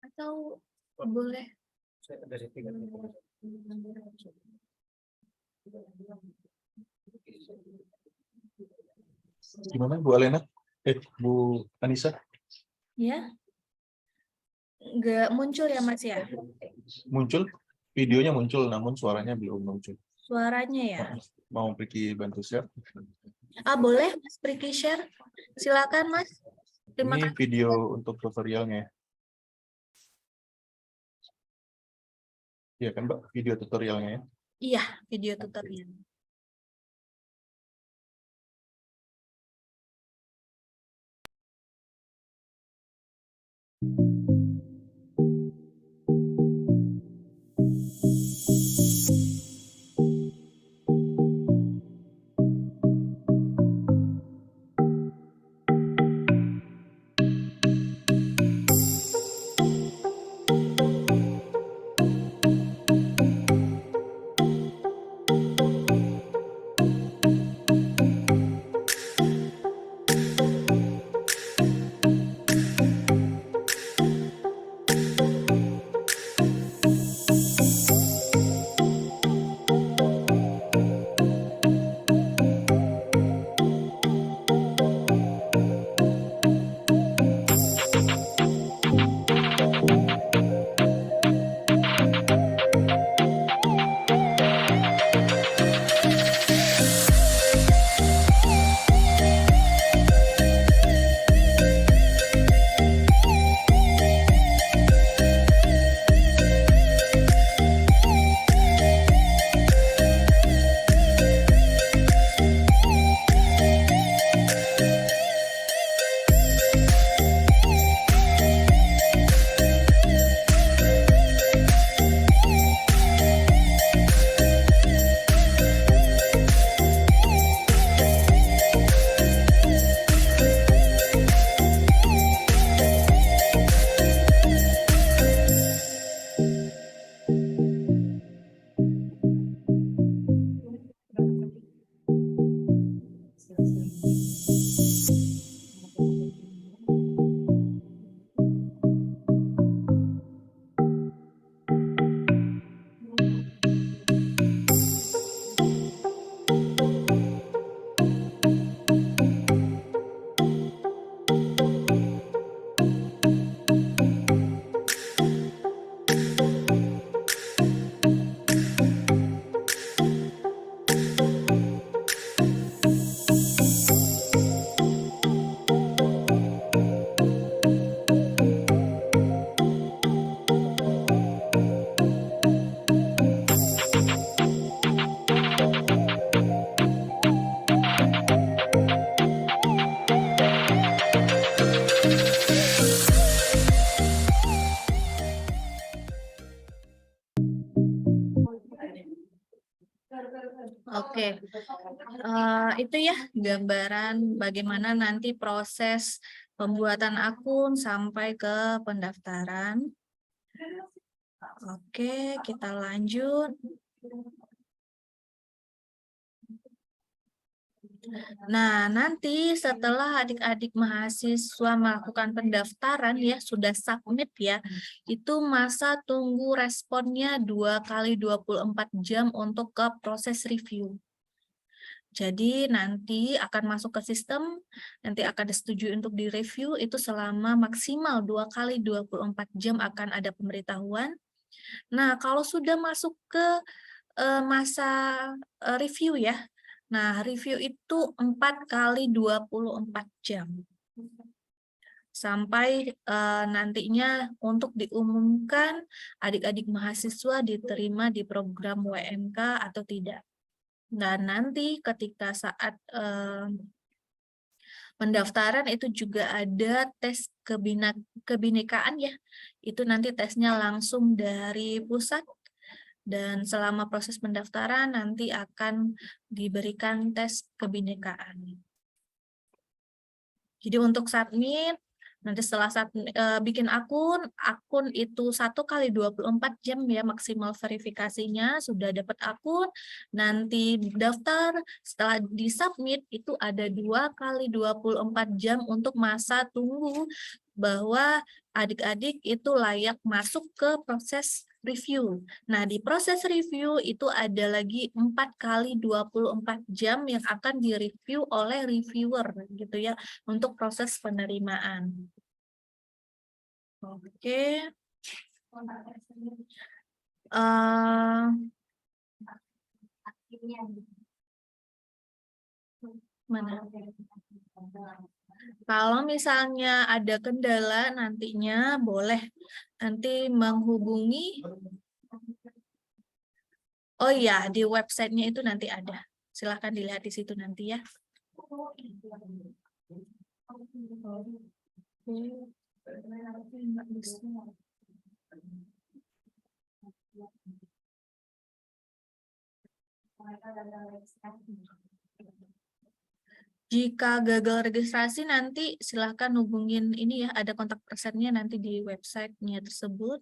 Speaker 14: Atau boleh
Speaker 15: Gimana Bu Alena? Bu Anissa?
Speaker 14: ya? Nggak muncul ya Mas ya?
Speaker 15: Muncul, videonya muncul, namun suaranya belum muncul.
Speaker 14: Suaranya ya?
Speaker 15: Mau pergi bantu share?
Speaker 14: Boleh Mas Priki share? Silakan Mas. Terima
Speaker 15: Ini
Speaker 14: kasih.
Speaker 15: video untuk tutorialnya. Iya kan Mbak, video tutorialnya ya?
Speaker 14: Iya, video tutorial. Oke, itu ya gambaran bagaimana nanti proses pembuatan akun sampai ke pendaftaran. Oke, kita lanjut. Nah, nanti setelah adik-adik mahasiswa melakukan pendaftaran ya, sudah submit ya, itu masa tunggu responnya 2 kali 24 jam untuk ke proses review. Jadi nanti akan masuk ke sistem, nanti akan disetujui untuk direview, itu selama maksimal 2 kali 24 jam akan ada pemberitahuan. Nah, kalau sudah masuk ke masa review ya, nah review itu 4 kali 24 jam. Sampai nantinya untuk diumumkan adik-adik mahasiswa diterima di program WMK atau tidak. Dan nanti ketika saat pendaftaran itu juga ada tes kebinekaan ya. Itu nanti tesnya langsung dari pusat dan selama proses pendaftaran nanti akan diberikan tes kebinekaan. Jadi untuk submit nanti setelah bikin akun itu 1 kali 24 jam ya maksimal verifikasinya, sudah dapat akun, nanti daftar, setelah disubmit itu ada 2 kali 24 jam untuk masa tunggu bahwa adik-adik itu layak masuk ke proses review. Nah, di proses review itu ada lagi 4 kali 24 jam yang akan direview oleh reviewer gitu ya untuk proses penerimaan. Oke. Mana? Kalau misalnya ada kendala nantinya boleh nanti menghubungi. Oh iya, di websitenya itu nanti ada. Silahkan dilihat di situ nanti ya. Jika gagal registrasi nanti silahkan hubungin ini ya, ada kontak personnya nanti di websitenya tersebut.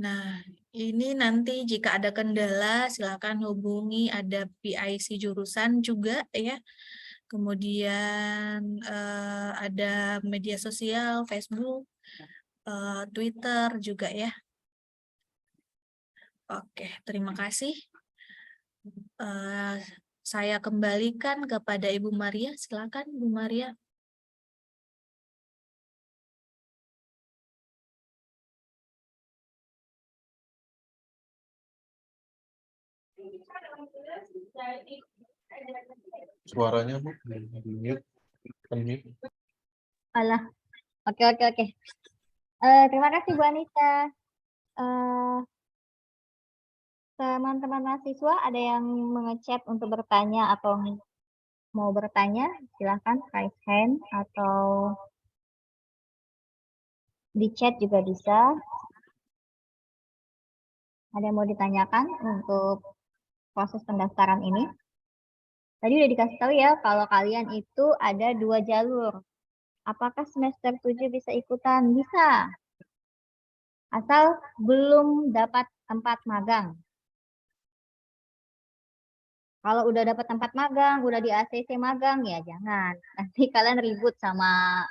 Speaker 14: Nah, ini nanti jika ada kendala silakan hubungi, ada PIC jurusan juga ya. Kemudian ada media sosial, Facebook, Twitter juga ya. Oke, terima kasih. Saya kembalikan kepada Ibu Maria, silakan Bu Maria.
Speaker 15: Suaranya Bu, di-mute.
Speaker 11: Alah, oke. Terima kasih Bu Anita. Teman-teman mahasiswa ada yang mengechat untuk bertanya atau mau bertanya, silahkan raise hand atau di chat juga bisa. Ada yang mau ditanyakan untuk proses pendaftaran ini? Tadi udah dikasih tahu ya kalau kalian itu ada 2 jalur. Apakah semester 7 bisa ikutan? Bisa. Asal belum dapat tempat magang. Kalau udah dapat tempat magang, udah di ACC magang ya jangan. Nanti kalian ribut sama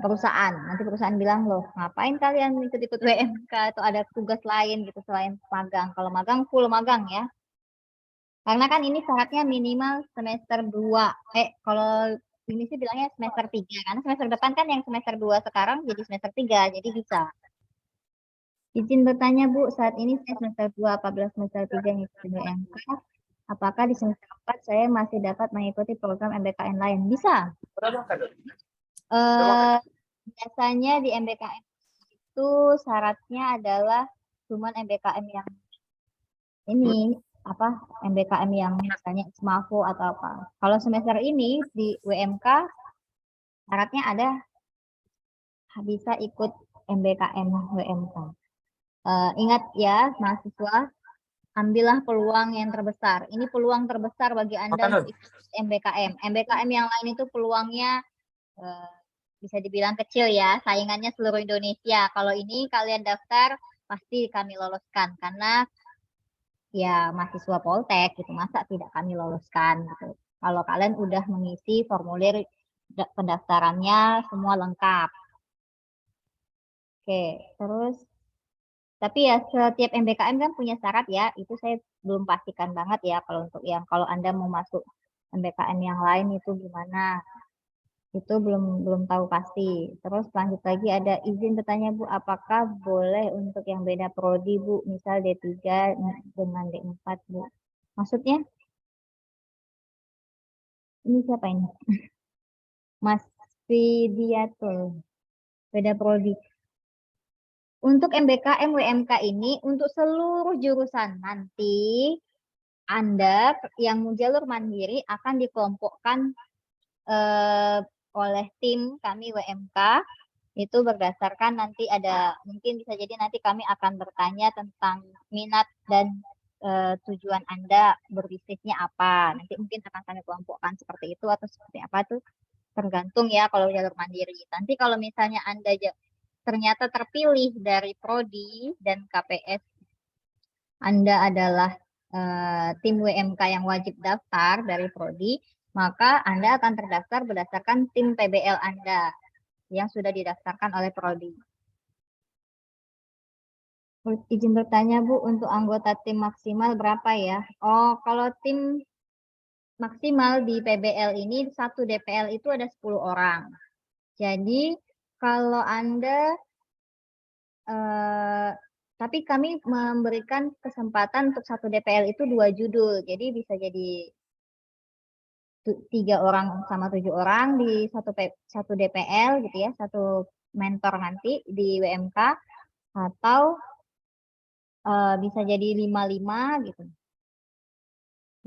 Speaker 11: perusahaan. Nanti perusahaan bilang, loh ngapain kalian ikut-ikut WMK atau ada tugas lain gitu selain magang. Kalau magang full magang ya. Karena kan ini syaratnya minimal semester 2. Kalau ini sih bilangnya semester 3. Karena semester depan kan yang semester 2 sekarang jadi semester 3. Jadi bisa. Izin bertanya Bu, saat ini saya semester 2, apabila semester 3 ngikutin WMK, apakah di semester 4 saya masih dapat mengikuti program MBKM lain? Bisa. Biasanya di MBKM itu syaratnya adalah cuman MBKM yang ini apa MBKM yang misalnya SMAFO atau apa. Kalau semester ini di WMK syaratnya ada bisa ikut MBKM WMK. Ingat ya mahasiswa, ambillah peluang yang terbesar. Ini peluang terbesar bagi Anda untuk ikut MBKM. MBKM yang lain itu peluangnya bisa dibilang kecil ya, saingannya seluruh Indonesia. Kalau ini kalian daftar, pasti kami loloskan. Karena ya mahasiswa Poltek gitu, masa tidak kami loloskan gitu. Kalau kalian udah mengisi formulir pendaftarannya semua lengkap. Oke, terus tapi ya setiap MBKM kan punya syarat ya, itu saya belum pastikan banget ya kalau untuk yang kalau Anda mau masuk MBKM yang lain itu gimana. Itu belum tahu pasti. Terus lanjut lagi ada izin bertanya Bu, apakah boleh untuk yang beda prodi Bu, misal D3 dengan D4 Bu. Maksudnya? Ini siapa ini? Mas Fidiatul. Beda prodi. Untuk MBKM WMK ini untuk seluruh jurusan nanti Anda yang jalur mandiri akan dikelompokkan oleh tim kami WMK itu berdasarkan nanti ada mungkin bisa jadi nanti kami akan bertanya tentang minat dan tujuan Anda berbisnisnya apa. Nanti mungkin akan kami kelompokkan seperti itu atau seperti apa tuh tergantung ya kalau jalur mandiri. Nanti kalau misalnya Anda ternyata terpilih dari prodi dan KPS Anda adalah tim WMK yang wajib daftar dari prodi, maka Anda akan terdaftar berdasarkan tim PBL Anda yang sudah didaftarkan oleh prodi. Izin bertanya Bu, untuk anggota tim maksimal berapa ya? Oh, kalau tim maksimal di PBL ini satu DPL itu ada 10 orang. Jadi kalau Anda tapi kami memberikan kesempatan untuk satu DPL itu 2 judul. Jadi bisa jadi 3 orang sama 7 orang di satu DPL gitu ya, satu mentor nanti di WMK, atau bisa jadi 5-5 gitu.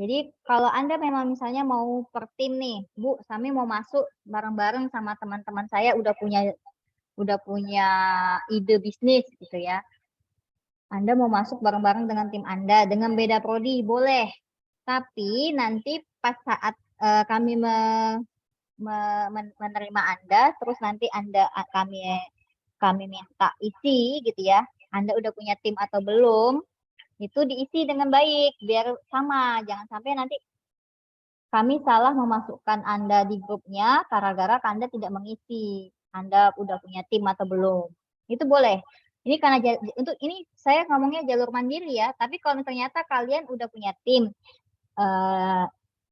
Speaker 11: Jadi kalau Anda memang misalnya mau per tim nih, Bu, kami mau masuk bareng-bareng sama teman-teman saya udah punya ide bisnis gitu ya. Anda mau masuk bareng-bareng dengan tim Anda dengan beda prodi boleh. Tapi nanti pas saat kami menerima Anda, terus nanti kami minta isi gitu ya. Anda udah punya tim atau belum? Itu diisi dengan baik biar sama. Jangan sampai nanti kami salah memasukkan Anda di grupnya gara-gara Anda tidak mengisi. Anda udah punya tim atau belum? Itu boleh. Ini karena untuk ini saya ngomongnya jalur mandiri ya. Tapi kalau ternyata kalian udah punya tim,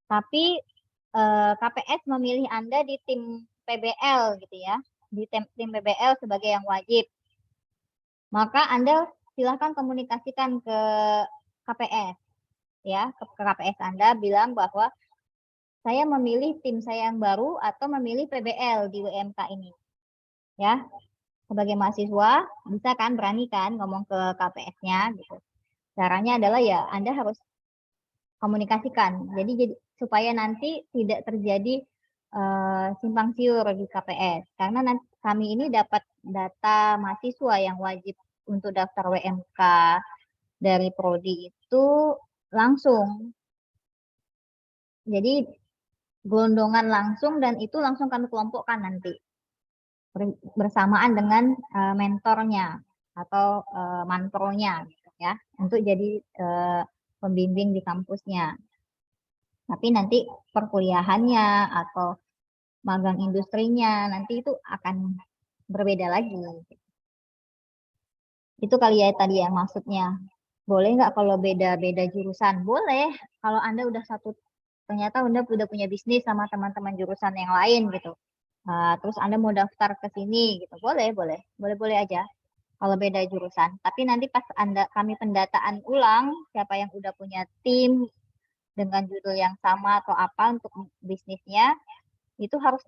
Speaker 11: tapi KPS memilih Anda di tim PBL gitu ya, di tim PBL sebagai yang wajib, maka Anda silahkan komunikasikan ke KPS ya, ke KPS Anda bilang bahwa saya memilih tim saya yang baru atau memilih PBL di WMK ini ya. Sebagai mahasiswa bisa kan, berani kan ngomong ke KPS-nya gitu. Caranya adalah ya Anda harus komunikasikan. Jadi supaya nanti tidak terjadi simpang siur di KPS. Karena nanti kami ini dapat data mahasiswa yang wajib untuk daftar WMK dari prodi itu langsung. Jadi gelondongan langsung dan itu langsung kami kelompokkan nanti bersamaan dengan mentornya atau mantronya gitu ya, untuk jadi pembimbing di kampusnya. Tapi nanti perkuliahannya atau magang industrinya nanti itu akan berbeda lagi. Itu kali ya tadi ya maksudnya. Boleh nggak kalau beda-beda jurusan? Boleh. Kalau Anda udah ternyata Anda udah punya bisnis sama teman-teman jurusan yang lain gitu. Terus Anda mau daftar ke sini gitu. Boleh aja kalau beda jurusan. Tapi nanti pas kami pendataan ulang siapa yang udah punya tim dengan judul yang sama atau apa untuk bisnisnya, itu harus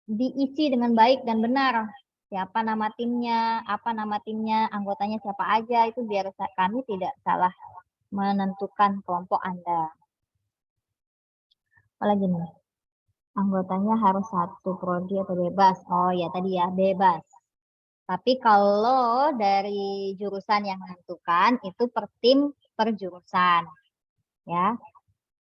Speaker 11: diisi dengan baik dan benar. Siapa nama timnya, apa nama timnya, anggotanya siapa aja, itu biar kami tidak salah menentukan kelompok Anda. Apalagi nih? Anggotanya harus satu prodi atau bebas. Oh ya tadi ya, bebas. Tapi kalau dari jurusan yang menentukan itu per tim, per jurusan. Ya.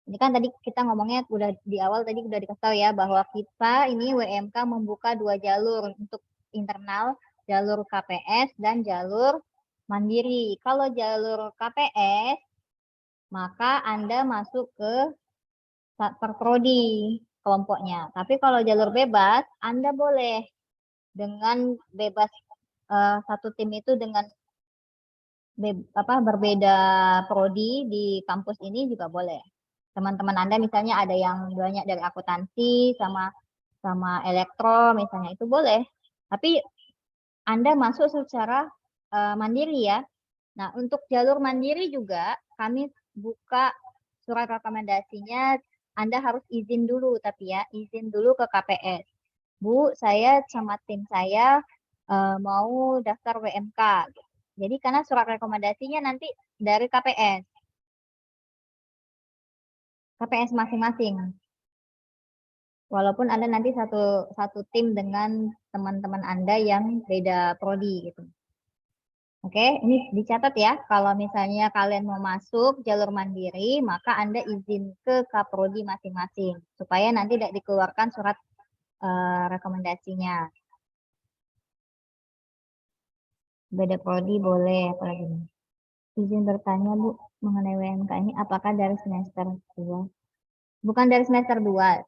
Speaker 11: Ini kan tadi kita ngomongnya udah di awal tadi udah dikasih tahu ya bahwa kita ini WMK membuka 2 jalur untuk internal, jalur KPS dan jalur mandiri. Kalau jalur KPS maka Anda masuk ke per prodi kelompoknya. Tapi kalau jalur bebas Anda boleh dengan bebas satu tim itu dengan berbeda prodi di kampus ini juga boleh. Teman-teman Anda misalnya ada yang banyak dari akuntansi sama elektro misalnya itu boleh. Tapi Anda masuk secara mandiri ya. Nah, untuk jalur mandiri juga kami buka surat rekomendasinya. Anda harus izin dulu tapi ya, izin dulu ke KPS. Bu, saya sama tim saya mau daftar WMK. Jadi karena surat rekomendasinya nanti dari KPS. KPS masing-masing. Walaupun Anda nanti satu tim dengan teman-teman Anda yang beda prodi gitu. Oke, ini dicatat ya. Kalau misalnya kalian mau masuk jalur mandiri, maka Anda izin ke kaprodi masing-masing supaya nanti tidak dikeluarkan surat rekomendasinya. Beda prodi boleh, apalagi nih. Izin bertanya Bu mengenai WMK ini apakah dari semester 2? Bukan dari semester 2.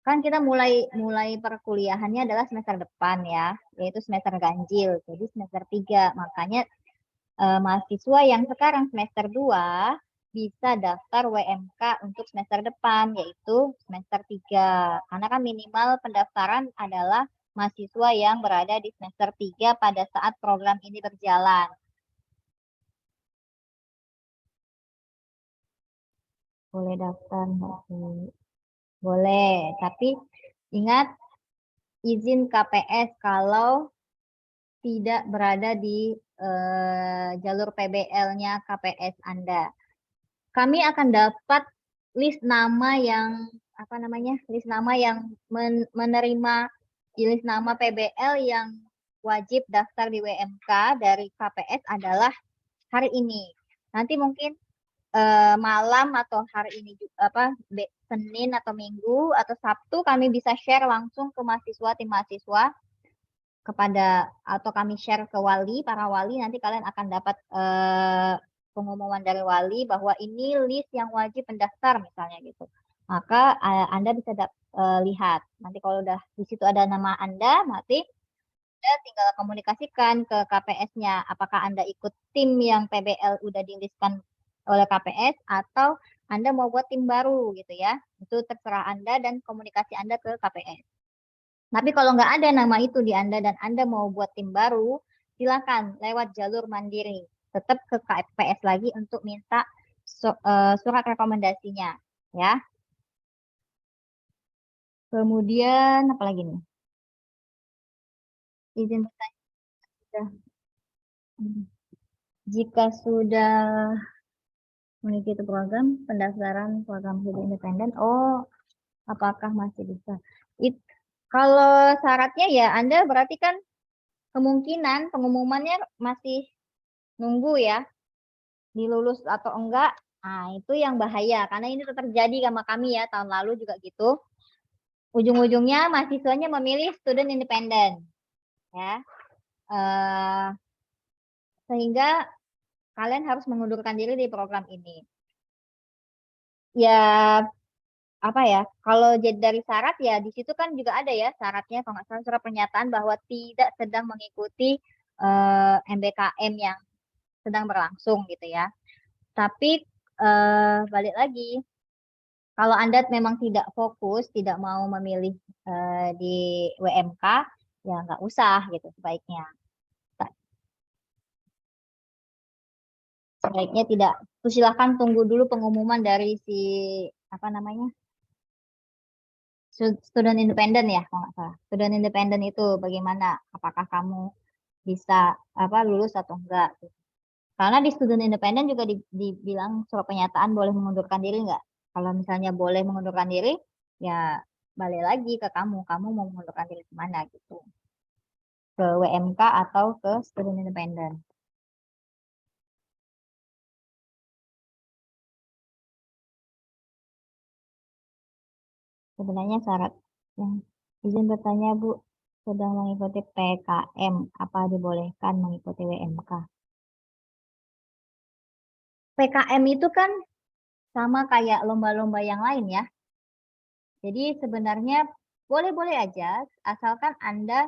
Speaker 11: Kan kita mulai perkuliahannya adalah semester depan ya, yaitu semester ganjil. Jadi semester 3. Makanya mahasiswa yang sekarang semester 2 bisa daftar WMK untuk semester depan yaitu semester 3. Karena kan minimal pendaftaran adalah mahasiswa yang berada di semester 3 pada saat program ini berjalan. Boleh daftar, boleh, tapi ingat izin KPS kalau tidak berada di jalur PBL-nya KPS Anda. Kami akan dapat list nama yang list nama yang menerima list nama PBL yang wajib daftar di WMK dari KPS adalah hari ini. Nanti mungkin malam atau hari ini Senin atau Minggu atau Sabtu kami bisa share langsung ke mahasiswa, tim mahasiswa atau kami share ke wali, para wali nanti kalian akan dapat pengumuman dari wali bahwa ini list yang wajib mendaftar misalnya gitu. Maka Anda bisa lihat. Nanti kalau udah di situ ada nama Anda, nanti Anda tinggal komunikasikan ke KPS-nya apakah Anda ikut tim yang PBL udah dilistkan oleh KPS atau Anda mau buat tim baru gitu ya. Itu terserah Anda dan komunikasi Anda ke KPS. Tapi kalau nggak ada nama itu di Anda dan Anda mau buat tim baru, silakan lewat jalur mandiri. Tetap ke KPS lagi untuk minta surat rekomendasinya ya. Kemudian apa lagi nih? Izin bertanya. Jika sudah mengikuti program pendaftaran program studi independen, apakah masih bisa? Kalau syaratnya ya Anda berarti kan kemungkinan pengumumannya masih nunggu ya, dilulus atau enggak. Nah itu yang bahaya karena ini terjadi sama kami ya tahun lalu juga gitu. Ujung-ujungnya mahasiswanya memilih student independen ya, sehingga kalian harus mengundurkan diri di program ini. Ya apa ya, kalau jadi dari syarat ya di situ kan juga ada ya syaratnya kalau nggak salah surat pernyataan bahwa tidak sedang mengikuti MBKM yang sedang berlangsung gitu ya. Tapi balik lagi, kalau Anda memang tidak fokus, tidak mau memilih di WMK, ya nggak usah gitu sebaiknya. Sebaiknya tidak. Silakan tunggu dulu pengumuman dari si student independen ya kalau nggak salah. Student independen itu bagaimana? Apakah kamu bisa lulus atau enggak? Karena di student independen juga dibilang surat pernyataan boleh mengundurkan diri nggak? Kalau misalnya boleh mengundurkan diri, ya balik lagi ke kamu mau mengundurkan diri kemana gitu. Ke WMK atau ke student independen. Sebenarnya syarat yang izin bertanya Bu, sedang mengikuti PKM, apa dibolehkan mengikuti WMK? PKM itu kan sama kayak lomba-lomba yang lain ya. Jadi sebenarnya boleh-boleh aja, asalkan Anda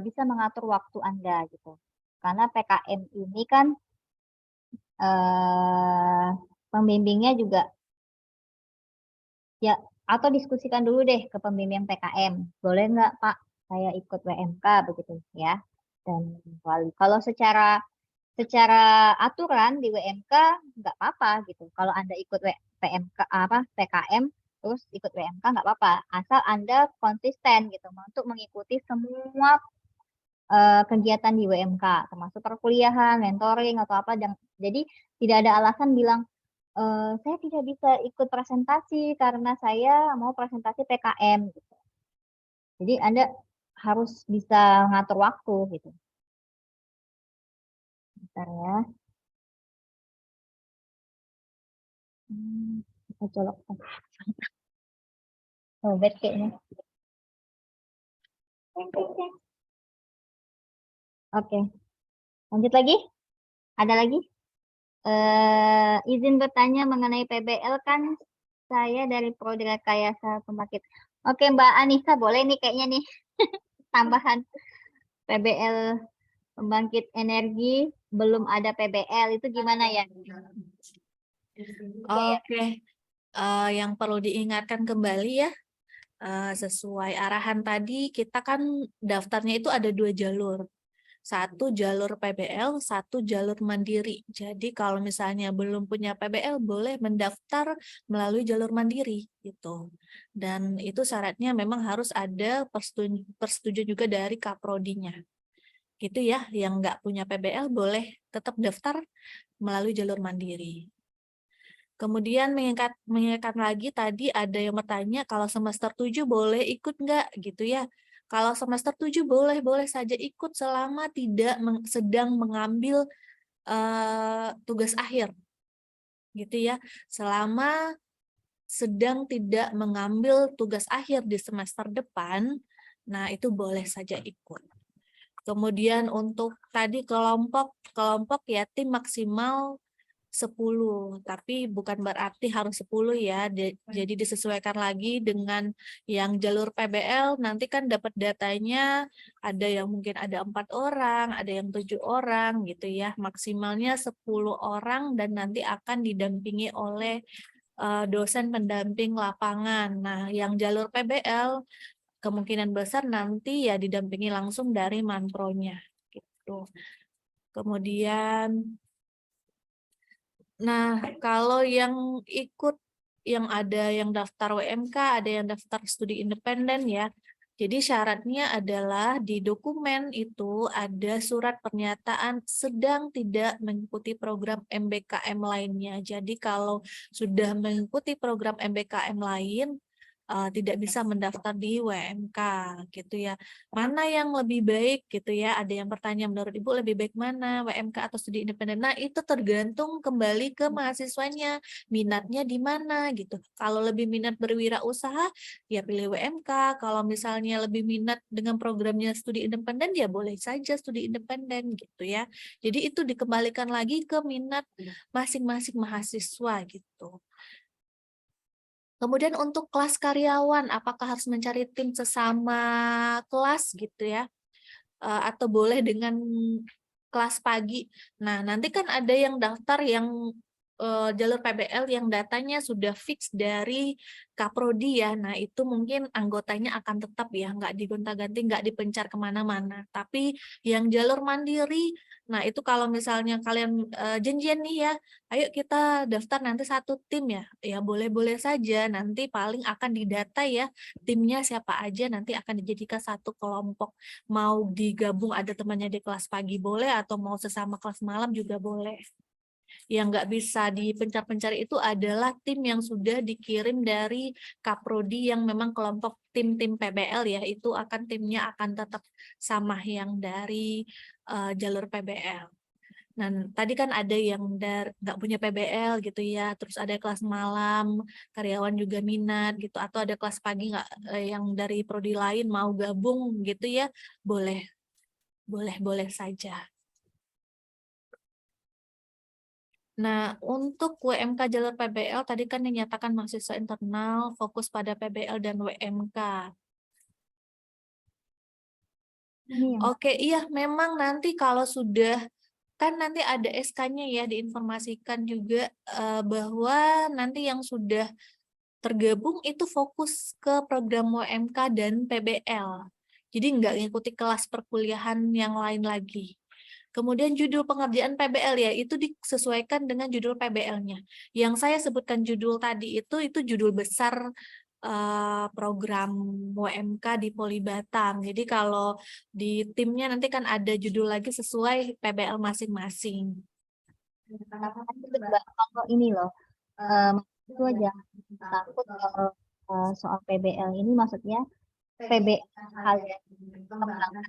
Speaker 11: bisa mengatur waktu Anda gitu. Karena PKM ini kan pembimbingnya juga ya, atau diskusikan dulu deh ke pembimbing PKM, boleh nggak Pak saya ikut WMK begitu ya. Dan kalau secara aturan di WMK nggak apa-apa gitu. Kalau Anda ikut PKM terus ikut WMK nggak apa-apa, asal Anda konsisten gitu untuk mengikuti semua kegiatan di WMK, termasuk perkuliahan, mentoring atau apa. Jadi tidak ada alasan bilang saya tidak bisa ikut presentasi karena saya mau presentasi PKM gitu. Jadi Anda harus bisa mengatur waktu gitu. Bentar ya. Kita colok. Oh, bed kayaknya. Oke. Lanjut lagi? Ada lagi? Izin bertanya mengenai PBL kan saya dari Prodi Rekayasa Pembangkit. Oke Mbak Anissa, boleh nih kayaknya nih tambahan PBL Pembangkit Energi, belum ada PBL, itu gimana ya?
Speaker 14: Oke, yang perlu diingatkan kembali ya, sesuai arahan tadi, kita kan daftarnya itu ada 2 jalur. Satu jalur PBL, satu jalur mandiri. Jadi kalau misalnya belum punya PBL, boleh mendaftar melalui jalur mandiri gitu. Dan itu syaratnya memang harus ada persetujuan juga dari Kaprodinya. Gitu ya, yang nggak punya PBL boleh tetap daftar melalui jalur mandiri. Kemudian mengingatkan lagi tadi ada yang bertanya kalau semester 7 boleh ikut nggak gitu ya. Kalau semester 7 boleh saja ikut selama tidak sedang mengambil tugas akhir. Gitu ya. Selama sedang tidak mengambil tugas akhir di semester depan, nah itu boleh saja ikut. Kemudian untuk tadi kelompok ya tim maksimal 10, tapi bukan berarti harus 10 ya. Jadi disesuaikan lagi dengan yang jalur PBL, nanti kan dapat datanya ada yang mungkin ada 4 orang, ada yang 7 orang gitu ya. Maksimalnya 10 orang dan nanti akan didampingi oleh dosen pendamping lapangan. Nah, yang jalur PBL kemungkinan besar nanti ya didampingi langsung dari manpronya gitu. Kemudian nah, kalau yang ikut, yang ada yang daftar WMK, ada yang daftar studi independen ya. Jadi syaratnya adalah di dokumen itu ada surat pernyataan sedang tidak mengikuti program MBKM lainnya. Jadi kalau sudah mengikuti program MBKM lain, tidak bisa mendaftar di WMK gitu ya. Mana yang lebih baik gitu ya? Ada yang bertanya menurut Ibu lebih baik mana, WMK atau studi independen? Nah, itu tergantung kembali ke mahasiswanya, minatnya di mana gitu. Kalau lebih minat berwirausaha, ya pilih WMK. Kalau misalnya lebih minat dengan programnya studi independen, ya boleh saja studi independen gitu ya. Jadi itu dikembalikan lagi ke minat masing-masing mahasiswa gitu. Kemudian untuk kelas karyawan, apakah harus mencari tim sesama kelas gitu ya? Atau boleh dengan kelas pagi? Nah, nanti kan ada yang daftar yang jalur PBL yang datanya sudah fix dari Kaprodi ya. Nah, itu mungkin anggotanya akan tetap ya, nggak digonta-ganti, nggak dipencar kemana-mana. Tapi yang jalur mandiri, nah itu kalau misalnya kalian janjian nih ya, ayo kita daftar nanti satu tim ya, ya boleh-boleh saja. Nanti paling akan didata ya, timnya siapa aja nanti akan dijadikan satu kelompok. Mau digabung ada temannya di kelas pagi boleh, atau mau sesama kelas malam juga boleh. Yang nggak bisa dipencar-pencar itu adalah tim yang sudah dikirim dari Kaprodi yang memang kelompok tim-tim PBL ya, itu akan timnya akan tetap sama yang dari jalur PBL. Nah, tadi kan ada yang nggak punya PBL gitu ya, terus ada kelas malam, karyawan juga minat gitu, atau ada kelas pagi yang dari prodi lain mau gabung gitu ya, boleh saja. Nah, untuk WMK jalur PBL tadi kan dinyatakan mahasiswa internal fokus pada PBL dan WMK. Oke, iya memang nanti kalau sudah, kan nanti ada SK-nya ya, diinformasikan juga bahwa nanti yang sudah tergabung itu fokus ke program WMK dan PBL. Jadi nggak ngikuti kelas perkuliahan yang lain lagi. Kemudian judul pengerjaan PBL ya, itu disesuaikan dengan judul PBL-nya. Yang saya sebutkan judul tadi itu judul besar program WMK di Poli Batam. Jadi kalau di timnya nanti kan ada judul lagi sesuai PBL masing-masing.
Speaker 11: Kalau ini loh, itu aja takut kalau soal PBL ini, maksudnya PBL kalian kembangkan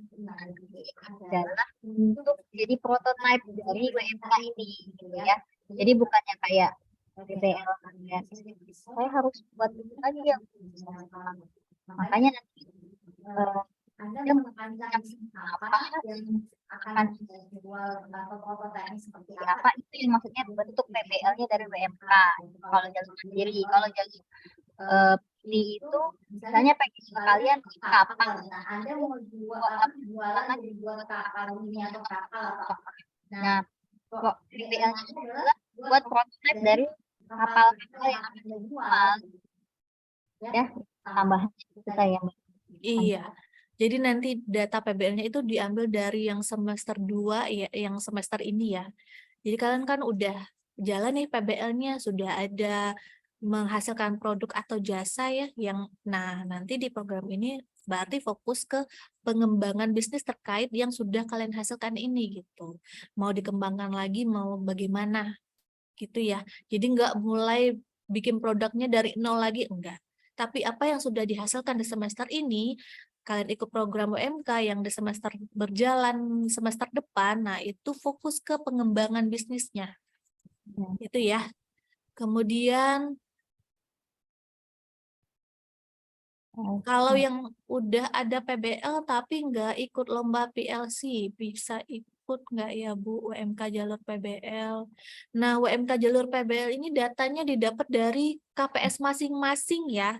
Speaker 11: adalah untuk jadi prototipe dari WMK ini gitu ya. Jadi bukannya kayak PBL kalian, saya harus buat ini lagi yang makanya nanti Anda mengatakan apa yang akan dijual atau prototipe seperti apa, itu yang maksudnya bentuk PBL-nya dari WMK. Kalau jalur sendiri, kalau jalur di itu misalnya packaging kalian kapal, Anda mau jualan kapal ini atau kapal atau apa. Nah, kok PBL-nya adalah buat prototipe dari kapal-kapal yang akan dijual. Ya, tambahan kita yang
Speaker 14: iya. Jadi nanti data PBL-nya itu diambil dari yang semester 2 ya, yang semester ini ya. Jadi kalian kan udah jalan nih PBL-nya, sudah ada menghasilkan produk atau jasa ya, yang nanti di program ini berarti fokus ke pengembangan bisnis terkait yang sudah kalian hasilkan ini gitu. Mau dikembangkan lagi, mau bagaimana gitu ya. Jadi nggak mulai bikin produknya dari nol lagi, enggak. Tapi apa yang sudah dihasilkan di semester ini, kalian ikut program WMK yang di semester berjalan semester depan, nah itu fokus ke pengembangan bisnisnya. Itu ya. Kemudian kalau yang udah ada PBL tapi nggak ikut lomba PLC, bisa ikut nggak ya Bu WMK jalur PBL? Nah, WMK jalur PBL ini datanya didapat dari KPS masing-masing ya.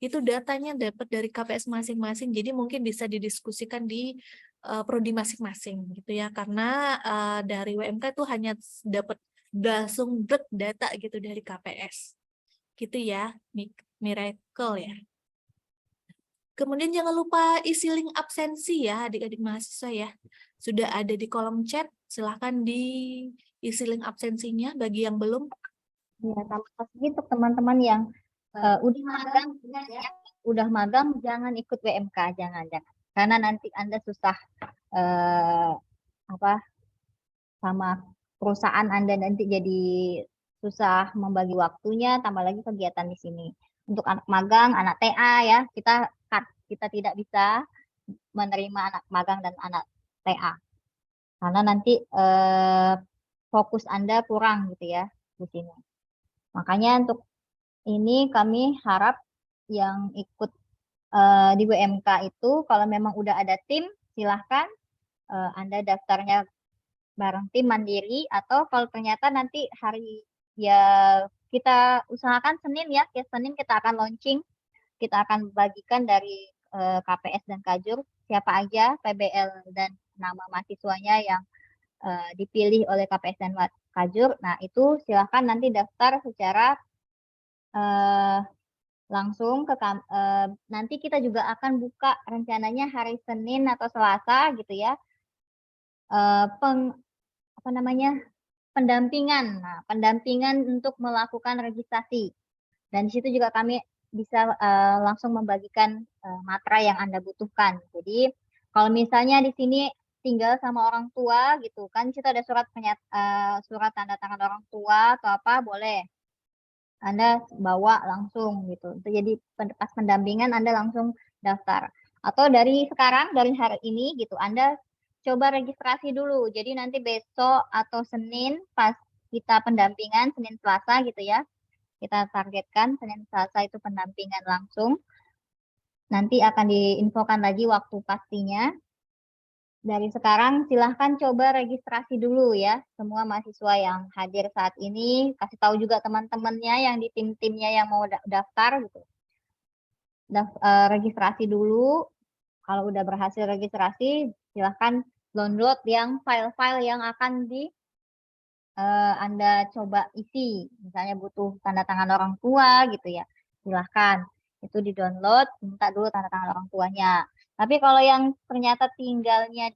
Speaker 14: Itu datanya dapat dari KPS masing-masing, jadi mungkin bisa didiskusikan di prodi masing-masing gitu ya. Karena dari WMK itu hanya dapat langsung data gitu dari KPS. Gitu ya, Miracle ya. Kemudian jangan lupa isi link absensi ya adik-adik mahasiswa ya. Sudah ada di kolom chat, silahkan diisi link absensinya bagi yang belum.
Speaker 11: Ya, tambah lagi untuk teman-teman yang udah magang jangan ikut WMK, jangan. Karena nanti Anda susah sama perusahaan Anda, nanti jadi susah membagi waktunya, tambah lagi kegiatan di sini. Untuk anak magang, anak TA ya, kita tidak bisa menerima anak magang dan anak TA. Karena nanti fokus Anda kurang gitu ya di sini. Makanya untuk ini kami harap yang ikut di WMK itu kalau memang udah ada tim, silahkan Anda daftarnya bareng tim mandiri, atau kalau ternyata nanti hari ya kita usahakan Senin ya, Senin kita akan launching, kita akan bagikan dari KPS dan Kajur siapa aja PBL dan nama mahasiswanya yang dipilih oleh KPSN Kajur, nah itu silahkan nanti daftar secara langsung nanti kita juga akan buka rencananya hari Senin atau Selasa gitu ya, pendampingan. Nah, pendampingan untuk melakukan registrasi. Dan di situ juga kami bisa langsung membagikan materai yang Anda butuhkan. Jadi kalau misalnya di sini tinggal sama orang tua gitu kan, kita ada surat tanda tangan orang tua atau apa, boleh Anda bawa langsung gitu. Jadi pas pendampingan Anda langsung daftar. Atau dari sekarang, dari hari ini gitu, Anda coba registrasi dulu. Jadi nanti besok atau Senin pas kita pendampingan, Senin Selasa gitu ya. Kita targetkan Senin Selasa itu pendampingan langsung. Nanti akan diinfokan lagi waktu pastinya. Dari sekarang silahkan coba registrasi dulu ya, semua mahasiswa yang hadir saat ini, kasih tahu juga teman-temannya yang di tim-timnya yang mau daftar gitu. Registrasi dulu, kalau udah berhasil registrasi, silahkan download yang file-file yang akan Anda coba isi, misalnya butuh tanda tangan orang tua gitu ya, silahkan itu di-download, minta dulu tanda tangan orang tuanya. Tapi kalau yang ternyata tinggalnya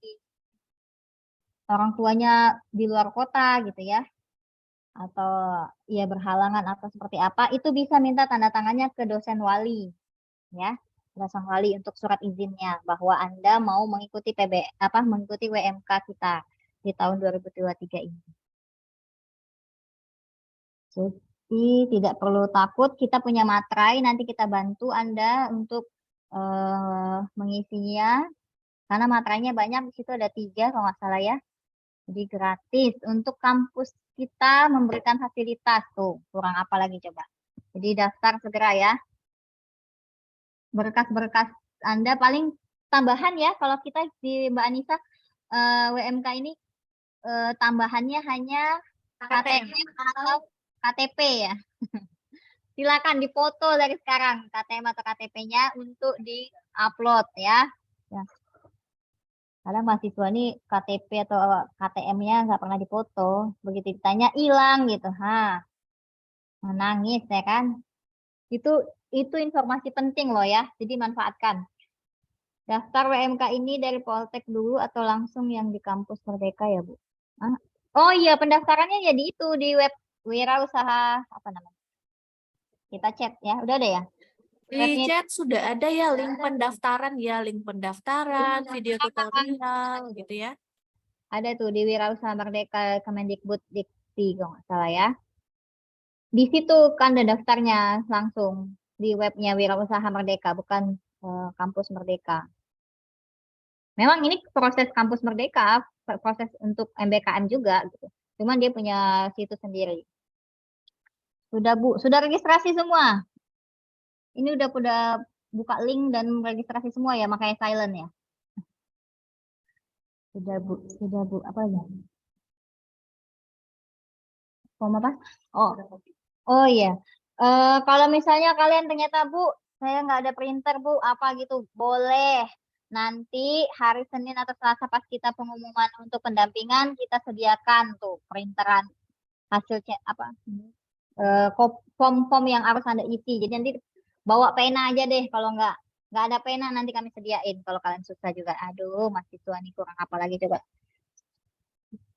Speaker 11: orang tuanya di luar kota gitu ya, atau ya berhalangan atau seperti apa, itu bisa minta tanda tangannya ke dosen wali, ya, dosen wali untuk surat izinnya bahwa Anda mau mengikuti mengikuti WMK kita di tahun 2023 ini. Jadi tidak perlu takut, kita punya materai, nanti kita bantu Anda untuk mengisinya, karena materainya banyak, di situ ada 3 kalau nggak salah ya. Jadi gratis, untuk kampus kita memberikan fasilitas tuh, kurang apa lagi coba. Jadi daftar segera ya. Berkas-berkas Anda paling tambahan ya, kalau kita di Mbak Anissa WMK ini tambahannya hanya KTP atau KTP ya. Silakan difoto dari sekarang KTM atau KTP-nya untuk di-upload ya. Kadang mahasiswa ini KTP atau KTM-nya nggak pernah difoto, begitu ditanya hilang gitu, menangis ya kan. Itu informasi penting loh ya, jadi manfaatkan. Daftar WMK ini dari Poltek dulu atau langsung yang di kampus Merdeka ya Bu? Oh iya, pendaftarannya jadi itu di web wirausaha apa namanya? Kita chat ya, udah ada ya?
Speaker 14: Di chat sudah ada ya link pendaftaran video tutorial gitu ya.
Speaker 11: Ada tuh di Wirausaha Merdeka Kemendikbud Dikti kalau nggak salah ya. Di situ kan ada daftarnya langsung di webnya Wirausaha Merdeka, bukan Kampus Merdeka. Memang ini proses Kampus Merdeka, proses untuk MBKM juga gitu. Cuman dia punya situs sendiri. Sudah Bu, sudah registrasi semua? Ini udah buka link dan registrasi semua ya, makanya silent ya. Sudah Bu, apa ya? Form apa? Oh iya. Kalau misalnya kalian ternyata Bu, saya nggak ada printer Bu, apa gitu, boleh. Nanti hari Senin atau Selasa pas kita pengumuman untuk pendampingan, kita sediakan tuh printeran hasil form-form yang harus Anda isi. Jadi nanti bawa pena aja deh, kalau nggak ada pena nanti kami sediain. Kalau kalian susah juga, aduh mahasiswa nih kurang apa lagi coba.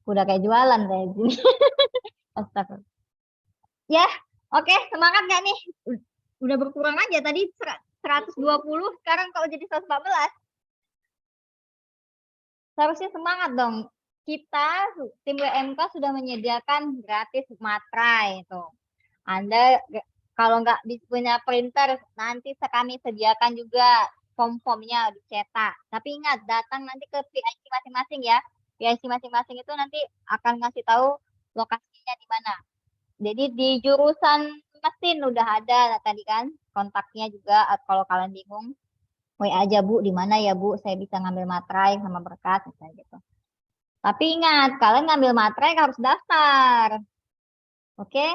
Speaker 11: Udah kayak jualan kayak gini. Astagfirullah. Ya, oke, semangat nggak nih? Udah berkurang aja tadi 120, sekarang kalau jadi 114. Seharusnya semangat dong. Kita tim WMK sudah menyediakan gratis materai itu. Anda kalau nggak punya printer, nanti kami sediakan juga form-formnya dicetak. Tapi ingat, datang nanti ke PIC masing-masing ya. PIC masing-masing itu nanti akan ngasih tahu lokasinya di mana. Jadi di jurusan mesin udah ada tadi kan, kontaknya juga. Kalau kalian bingung, WA aja Bu, di mana ya Bu, saya bisa ngambil materai sama berkas misalnya gitu. Tapi ingat, kalian ngambil materai harus daftar. Oke?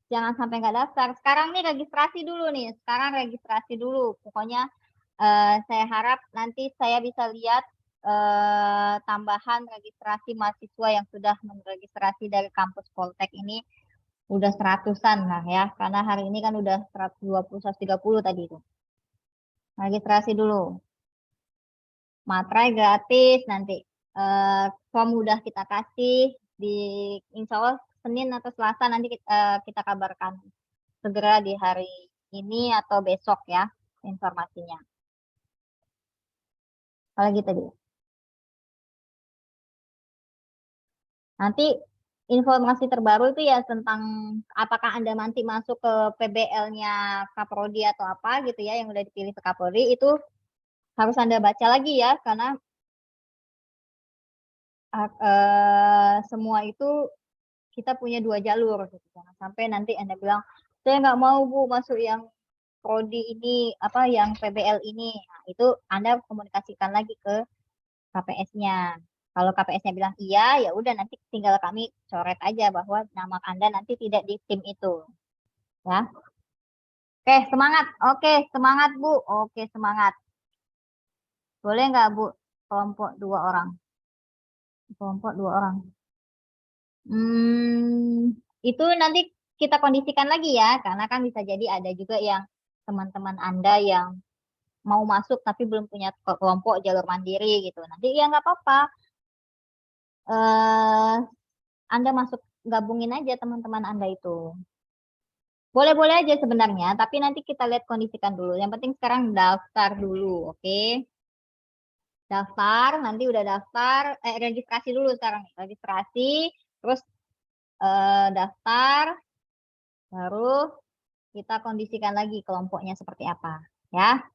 Speaker 11: Jangan sampai nggak daftar. Sekarang nih registrasi dulu nih. Sekarang registrasi dulu. Pokoknya saya harap nanti saya bisa lihat tambahan registrasi mahasiswa yang sudah meregistrasi dari kampus Poltek ini udah 100-an lah ya, karena hari ini kan udah 120, 130 tadi itu. Registrasi dulu. Materai gratis nanti. Form udah kita kasih di insya Allah Senin atau Selasa nanti kita kabarkan segera di hari ini atau besok ya informasinya. Kalau gitu deh. Nanti informasi terbaru itu ya tentang apakah Anda nanti masuk ke PBL-nya Kaprodi atau apa gitu ya yang udah dipilih ke Kapolri, itu harus Anda baca lagi ya, karena semua itu kita punya 2 jalur gitu. Jangan sampai nanti Anda bilang, saya nggak mau Bu masuk yang Prodi ini, apa yang PBL ini. Nah, itu Anda komunikasikan lagi ke KPS-nya. Kalau KPS-nya bilang iya, ya udah nanti tinggal kami coret aja bahwa nama Anda nanti tidak di tim itu. Ya. Oke, semangat. Oke, semangat Bu. Oke, semangat. Boleh nggak Bu kelompok 2 orang? Kelompok 2 orang. Itu nanti kita kondisikan lagi ya, karena kan bisa jadi ada juga yang teman-teman Anda yang mau masuk tapi belum punya kelompok jalur mandiri gitu. Nanti ya nggak apa-apa. Anda masuk, gabungin aja teman-teman Anda itu. Boleh-boleh aja sebenarnya, tapi nanti kita lihat kondisikan dulu. Yang penting sekarang daftar dulu, oke? Daftar, nanti udah daftar, registrasi dulu sekarang. Registrasi, terus daftar, baru kita kondisikan lagi kelompoknya seperti apa, ya.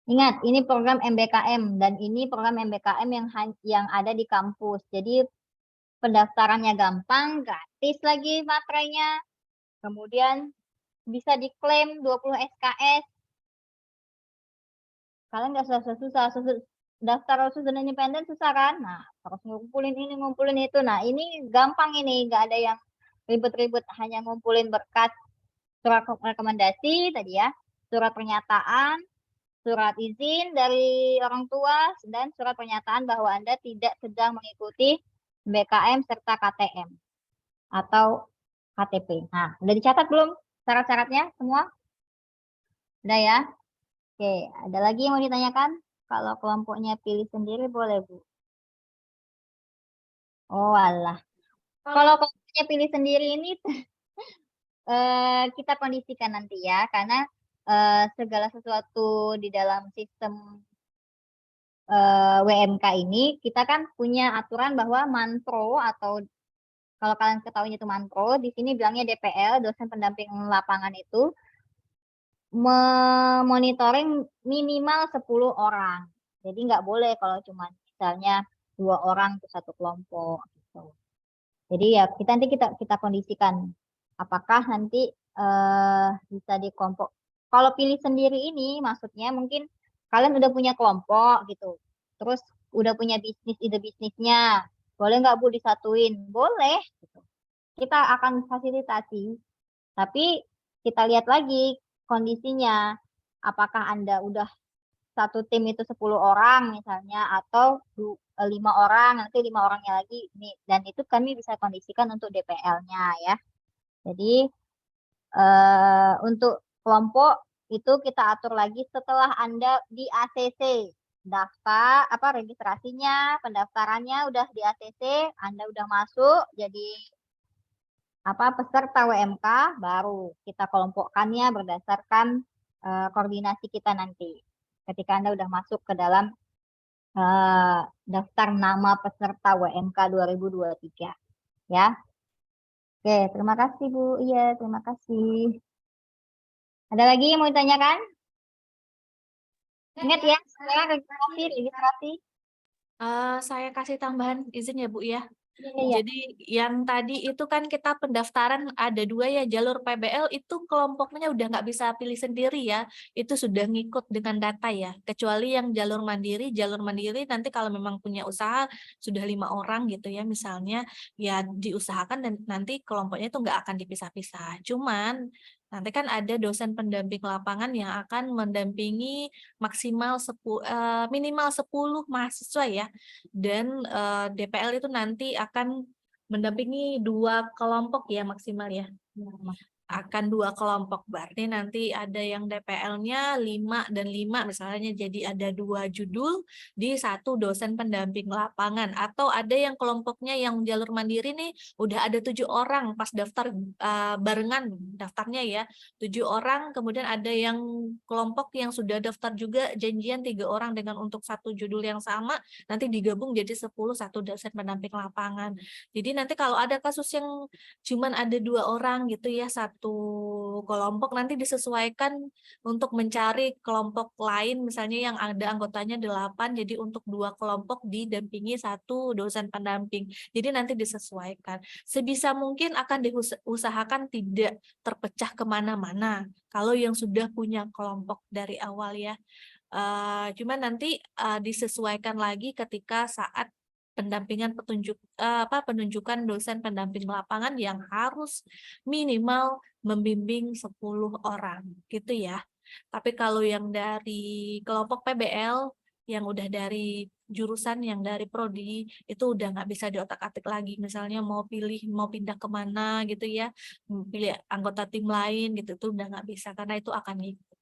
Speaker 11: Ingat, ini program MBKM dan ini program MBKM yang ada di kampus. Jadi pendaftarannya gampang, gratis lagi materainya. Kemudian bisa diklaim 20 SKS. Kalian nggak susah-susah, daftar susun independen susah kan? Nah, harus ngumpulin ini, ngumpulin itu. Nah, ini gampang ini, nggak ada yang ribet-ribet, hanya ngumpulin berkas surat rekomendasi tadi ya, surat pernyataan, surat izin dari orang tua, dan surat pernyataan bahwa Anda tidak sedang mengikuti BKM serta KTM atau KTP. Nah, udah dicatat belum syarat-syaratnya semua? Udah ya? Oke, ada lagi yang mau ditanyakan? Kalau kelompoknya pilih sendiri boleh, Bu. Oh, alah. Kalau kelompoknya pilih sendiri ini kita kondisikan nanti ya, karena segala sesuatu di dalam sistem WMK ini kita kan punya aturan bahwa manpro, atau kalau kalian ketahuinya itu manpro, di sini bilangnya DPL, dosen pendamping lapangan itu memonitoring minimal 10 orang. Jadi nggak boleh kalau cuma misalnya 2 orang ke satu kelompok gitu. Jadi ya nanti kita kondisikan apakah nanti bisa di kelompok. Kalau pilih sendiri ini maksudnya mungkin kalian udah punya kelompok gitu. Terus udah punya ide bisnisnya. Boleh nggak Bu disatuin? Boleh gitu. Kita akan fasilitasi. Tapi kita lihat lagi kondisinya. Apakah Anda udah satu tim itu 10 orang misalnya, atau 5 orang, nanti 5 orangnya lagi ini, dan itu kami bisa kondisikan untuk DPL-nya ya. Jadi untuk kelompok itu kita atur lagi setelah Anda di ACC, daftar registrasinya, pendaftarannya udah di ACC, Anda udah masuk jadi peserta WMK, baru kita kelompokkannya berdasarkan koordinasi kita nanti. Ketika Anda udah masuk ke dalam daftar nama peserta WMK 2023 ya. Oke, terima kasih Bu. Iya, terima kasih. Ada lagi yang mau ditanyakan? Ingat ya, saya registrasi.
Speaker 14: Saya kasih tambahan izin ya Bu ya.
Speaker 11: Iya.
Speaker 14: Jadi yang tadi itu kan kita pendaftaran ada 2 ya, jalur PBL itu kelompoknya udah nggak bisa pilih sendiri ya, itu sudah ngikut dengan data ya. Kecuali yang jalur mandiri nanti kalau memang punya usaha sudah 5 orang gitu ya misalnya, ya diusahakan dan nanti kelompoknya itu nggak akan dipisah-pisah. Cuman Nanti kan ada dosen pendamping lapangan yang akan mendampingi minimal 10 mahasiswa ya. Dan DPL itu nanti akan mendampingi 2 kelompok ya maksimal ya. Akan 2 kelompok, berarti nanti ada yang DPL-nya 5 dan 5 misalnya, jadi ada 2 judul di 1 dosen pendamping lapangan, atau ada yang kelompoknya yang jalur mandiri nih udah ada 7 orang pas daftar barengan daftarnya ya, 7 orang, kemudian ada yang kelompok yang sudah daftar juga janjian 3 orang dengan untuk 1 judul yang sama, nanti digabung jadi 10 1 dosen pendamping lapangan. Jadi nanti kalau ada kasus yang cuman ada 2 orang gitu ya, 1 kelompok, nanti disesuaikan untuk mencari kelompok lain misalnya yang ada anggotanya 8, jadi untuk 2 kelompok didampingi 1 dosen pendamping. Jadi nanti disesuaikan. Sebisa mungkin akan diusahakan tidak terpecah kemana-mana kalau yang sudah punya kelompok dari awal ya. Cuman nanti disesuaikan lagi ketika saat pendampingan penunjukan dosen pendamping lapangan yang harus minimal membimbing 10 orang gitu ya. Tapi kalau yang dari kelompok PBL yang udah dari jurusan yang dari prodi itu udah nggak bisa diotak-atik lagi, misalnya mau pindah kemana gitu ya, pilih anggota tim lain gitu, itu udah nggak bisa karena itu akan ngikut.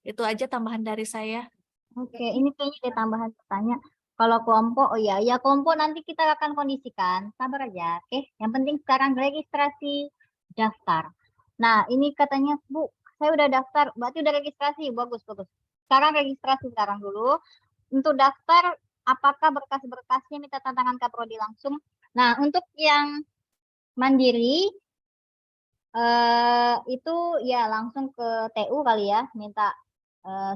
Speaker 14: Itu aja tambahan dari saya.
Speaker 11: Oke, ini kayaknya ada tambahan pertanyaan. Kalau kelompok, oh ya kelompok nanti kita akan kondisikan, sabar aja. Oke, yang penting sekarang registrasi daftar. Nah, ini katanya, Bu, saya udah daftar, berarti udah registrasi, bagus. Sekarang registrasi sekarang dulu. Untuk daftar, apakah berkas-berkasnya minta tantangan Kaprodi langsung? Nah, untuk yang mandiri, itu ya langsung ke TU kali ya, minta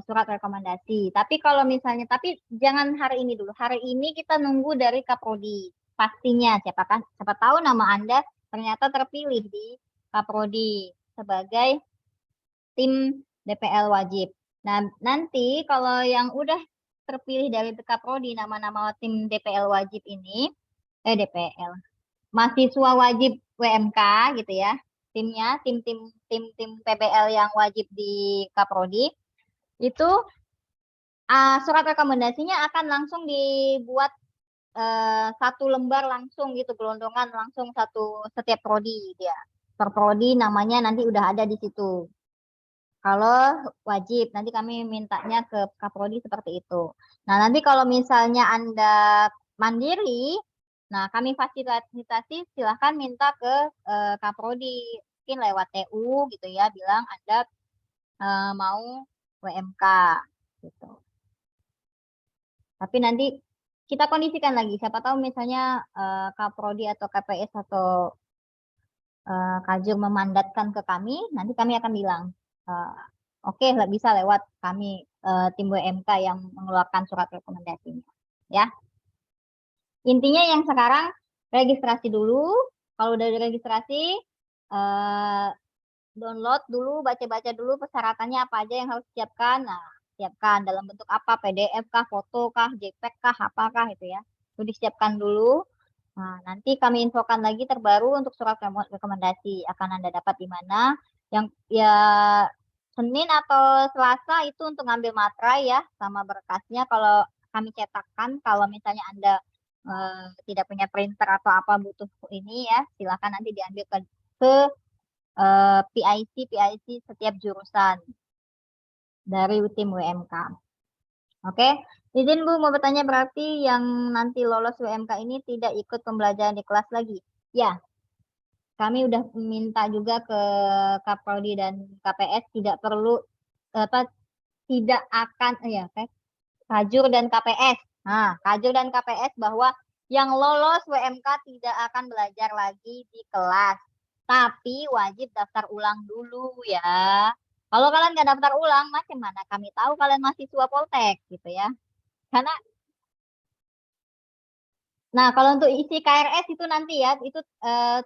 Speaker 11: surat rekomendasi. Tapi kalau misalnya, tapi jangan hari ini dulu. Hari ini kita nunggu dari Kaprodi. Pastinya siapa tahu nama Anda ternyata terpilih di Kaprodi sebagai tim DPL wajib. Nah, nanti kalau yang udah terpilih dari Kaprodi nama-nama tim DPL wajib ini, DPL, mahasiswa wajib WMK gitu ya. Timnya, tim PBL yang wajib di Kaprodi, itu surat rekomendasinya akan langsung dibuat 1 lembar langsung gitu, gelondongan langsung setiap prodi dia. Per prodi namanya nanti udah ada di situ. Kalau wajib, nanti kami mintanya ke Kaprodi seperti itu. Nah, nanti kalau misalnya Anda mandiri, nah kami fasilitasi, silahkan minta ke Kaprodi, mungkin lewat TU gitu ya, bilang Anda mau WMK gitu. Tapi nanti kita kondisikan lagi, siapa tahu misalnya Kaprodi atau KPS atau Kajur memandatkan ke kami, nanti kami akan bilang, oke, bisa lewat kami tim WMK yang mengeluarkan surat rekomendasinya. Ya, intinya yang sekarang registrasi dulu. Kalau udah diregistrasi, download dulu, baca-baca dulu persyaratannya apa aja yang harus disiapkan. Nah, siapkan dalam bentuk apa, PDF kah, foto kah, JPEG kah, apakah itu ya. Itu disiapkan dulu. Nah, nanti kami infokan lagi terbaru untuk surat rekomendasi akan Anda dapat di mana. Yang ya Senin atau Selasa itu untuk ngambil materai ya, sama berkasnya kalau kami cetakkan. Kalau misalnya Anda tidak punya printer atau apa butuh ini ya, silakan nanti diambil ke PIC setiap jurusan dari tim WMK. Oke, izin Bu mau bertanya, berarti yang nanti lolos WMK ini tidak ikut pembelajaran di kelas lagi? Ya, kami udah minta juga ke Kaprodi dan KPS tidak perlu tidak akan Kajur dan KPS. Nah, Kajur dan KPS bahwa yang lolos WMK tidak akan belajar lagi di kelas, tapi wajib daftar ulang dulu ya. Kalau kalian nggak daftar ulang, macam mana kami tahu kalian mahasiswa Poltek gitu ya? Karena nah, kalau untuk isi KRS itu nanti ya, itu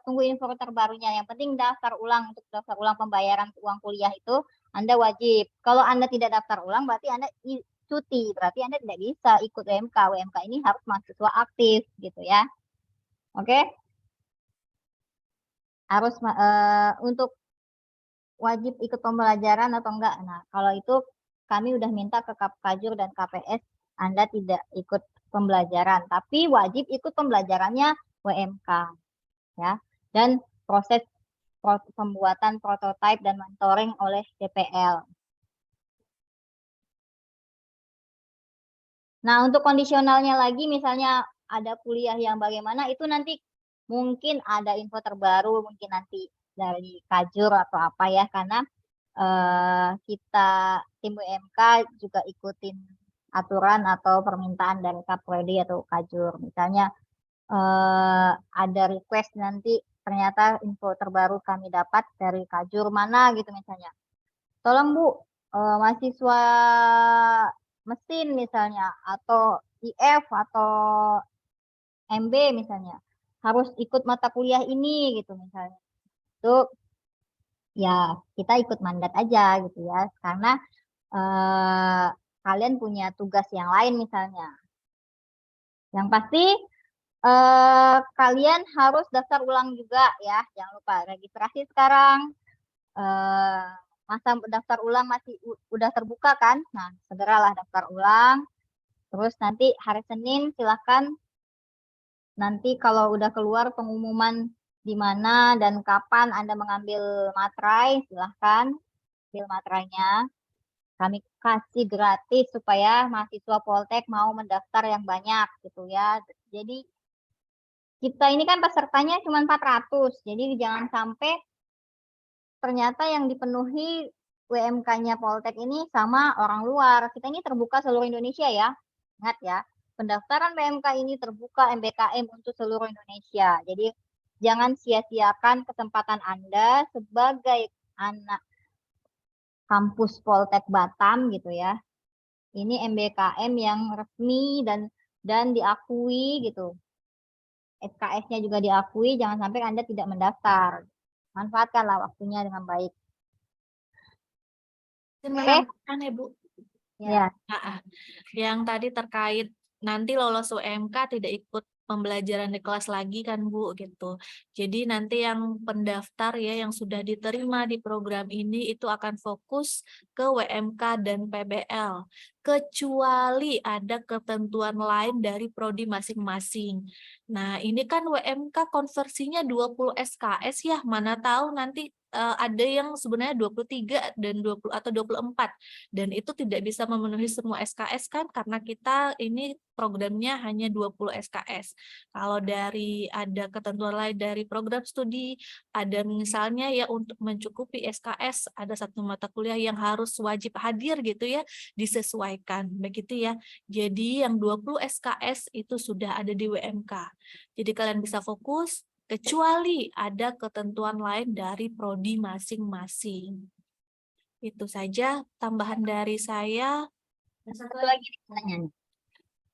Speaker 11: tunggu info terbarunya. Yang penting daftar ulang, untuk daftar ulang pembayaran uang kuliah itu Anda wajib. Kalau Anda tidak daftar ulang, berarti Anda cuti, berarti Anda tidak bisa ikut WMK. WMK ini harus mahasiswa aktif gitu ya. Oke? Harus untuk wajib ikut pembelajaran atau enggak. Nah, kalau itu kami udah minta ke Kajur dan KPS, Anda tidak ikut pembelajaran, tapi wajib ikut pembelajarannya WMK, ya. Dan proses pembuatan prototipe dan mentoring oleh DPL. Nah, untuk kondisionalnya lagi, misalnya ada kuliah yang bagaimana, itu nanti mungkin ada info terbaru, mungkin nanti dari Kajur atau apa ya, karena kita tim WMK juga ikutin aturan atau permintaan dari Kaprodi atau Kajur. Misalnya ada request nanti ternyata info terbaru kami dapat dari Kajur mana gitu misalnya. Tolong Bu, mahasiswa mesin misalnya atau IF atau MB misalnya harus ikut mata kuliah ini gitu misalnya. Itu ya kita ikut mandat aja gitu ya, karena kalian punya tugas yang lain misalnya. Yang pasti kalian harus daftar ulang juga ya, jangan lupa registrasi sekarang. Masa daftar ulang masih udah terbuka kan? Nah, segeralah daftar ulang. Terus nanti hari Senin silahkan, nanti kalau udah keluar pengumuman di mana dan kapan Anda mengambil materai, silahkan ambil materainya. Kami kasih gratis supaya mahasiswa Poltek mau mendaftar yang banyak gitu ya. Jadi kita ini kan pesertanya cuma 400, jadi jangan sampai ternyata yang dipenuhi WMK-nya Poltek ini sama orang luar. Kita ini terbuka seluruh Indonesia ya. Ingat ya, pendaftaran PMK ini terbuka MBKM untuk seluruh Indonesia. Jadi jangan sia-siakan kesempatan Anda sebagai anak kampus Poltek Batam gitu ya. Ini MBKM yang resmi dan diakui gitu. SKS-nya juga diakui, jangan sampai Anda tidak mendaftar. Manfaatkanlah waktunya dengan baik.
Speaker 14: Menambahkan ya Bu.
Speaker 11: Ya.
Speaker 14: Yang tadi terkait nanti lolos UMK tidak ikut pembelajaran di kelas lagi kan Bu gitu. Jadi nanti yang pendaftar ya yang sudah diterima di program ini itu akan fokus ke WMK dan PBL. Kecuali ada ketentuan lain dari prodi masing-masing. Nah, ini kan WMK konversinya 20 SKS ya, mana tahu nanti ada yang sebenarnya 23 dan 20 atau 24 dan itu tidak bisa memenuhi semua SKS kan karena kita ini programnya hanya 20 SKS. Kalau dari ada ketentuan lain dari program studi, ada misalnya ya untuk mencukupi SKS ada satu mata kuliah yang harus wajib hadir gitu ya, disesuaikan begitu ya. Jadi yang 20 SKS itu sudah ada di WMK. Jadi kalian bisa fokus kecuali ada ketentuan lain dari prodi masing-masing. Itu saja tambahan dari saya.
Speaker 11: Satu lagi pertanyaan.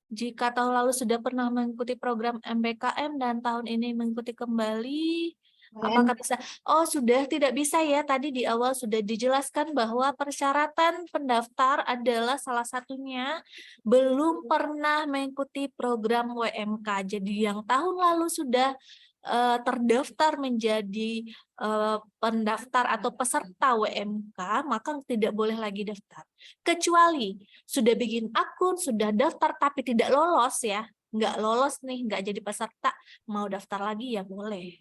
Speaker 14: Jika tahun lalu sudah pernah mengikuti program MBKM dan tahun ini mengikuti kembali, apakah bisa? Oh, sudah tidak bisa ya. Tadi di awal sudah dijelaskan bahwa persyaratan pendaftar adalah salah satunya belum pernah mengikuti program WMK. Jadi yang tahun lalu sudah terdaftar menjadi pendaftar atau peserta WMK, maka tidak boleh lagi daftar. Kecuali sudah bikin akun, sudah daftar tapi tidak lolos ya, nggak lolos nih, nggak jadi peserta, mau daftar lagi ya boleh.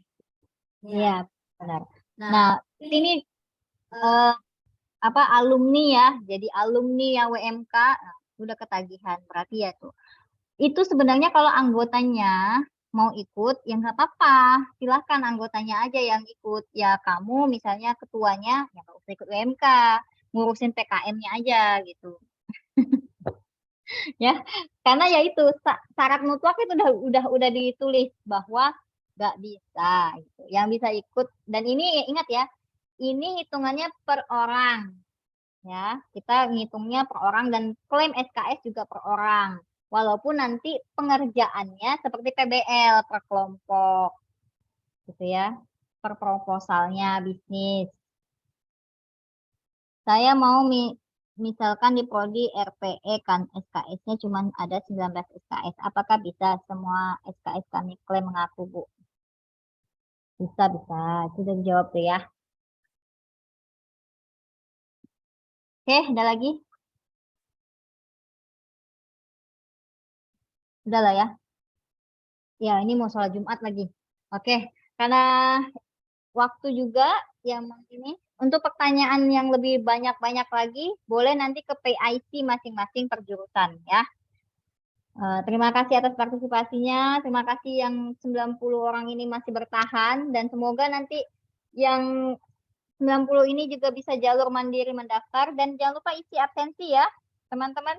Speaker 11: Iya, benar. Nah, ini alumni ya, jadi alumni yang WMK udah ketagihan, berarti ya tuh. Itu sebenarnya kalau anggotanya mau ikut, ya nggak apa-apa, silahkan anggotanya aja yang ikut. Ya kamu misalnya ketuanya, ya nggak usah ikut WMK, ngurusin PKM-nya aja gitu. Ya, karena ya itu syarat mutlak itu udah ditulis bahwa nggak bisa. Gitu. Yang bisa ikut, dan ini ingat ya, ini hitungannya per orang. Ya, kita ngitungnya per orang dan klaim SKS juga per orang. Walaupun nanti pengerjaannya seperti PBL per kelompok, gitu ya, per proposalnya bisnis. Saya mau misalkan di prodi RPE kan SKS-nya cuma ada 19 SKS. Apakah bisa semua SKS kami klaim mengaku, Bu? Bisa. Itu udah dijawab tuh ya. Oke, ada lagi? Udah lah ya. Ya, ini mau sholat Jumat lagi. Oke, karena waktu juga yang ini untuk pertanyaan yang lebih banyak-banyak lagi, boleh nanti ke PIC masing-masing per jurusan ya. Terima kasih atas partisipasinya. Terima kasih yang 90 orang ini masih bertahan dan semoga nanti yang 90 ini juga bisa jalur mandiri mendaftar dan jangan lupa isi absensi ya, teman-teman.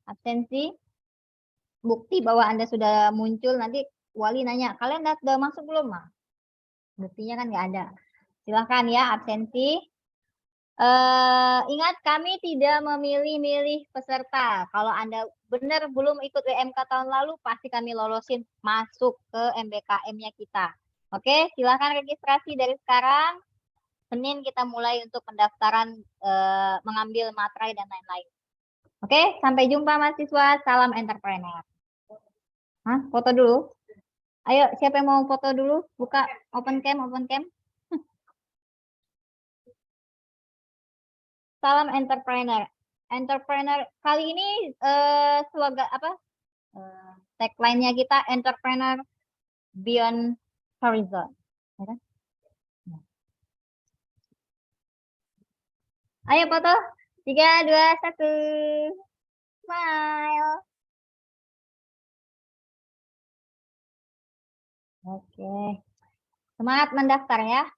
Speaker 11: Absensi bukti bahwa Anda sudah muncul, nanti wali nanya, kalian udah masuk belum, Ma? Buktinya kan nggak ada. Silahkan ya absensi. Ingat kami tidak memilih-milih peserta. Kalau Anda benar belum ikut WMK tahun lalu, pasti kami lolosin masuk ke MBKM-nya kita. Oke, silahkan registrasi dari sekarang. Senin kita mulai untuk pendaftaran mengambil materai dan lain-lain. Oke, sampai jumpa mahasiswa. Salam entrepreneur. Hah, foto dulu. Ayo, siapa yang mau foto dulu? Buka open cam, open cam. Salam entrepreneur. Entrepreneur kali ini slogan apa? Tagline-nya kita entrepreneur beyond horizon. Ya kan? Ayo foto. 3, 2, 1. Smile. Oke. Semangat mendaftar ya.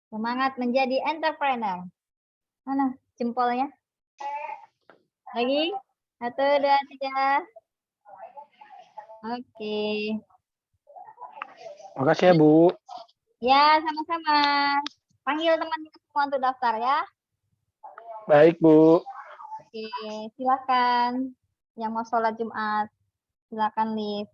Speaker 11: Semangat menjadi entrepreneur. Mana jempolnya? Lagi? 1, 2, 3. Oke.
Speaker 12: Makasih ya, Bu.
Speaker 11: Ya, sama-sama. Panggil teman-teman semua untuk daftar ya.
Speaker 12: Baik, Bu.
Speaker 11: Oke, silakan. Yang mau sholat Jumat, silakan live.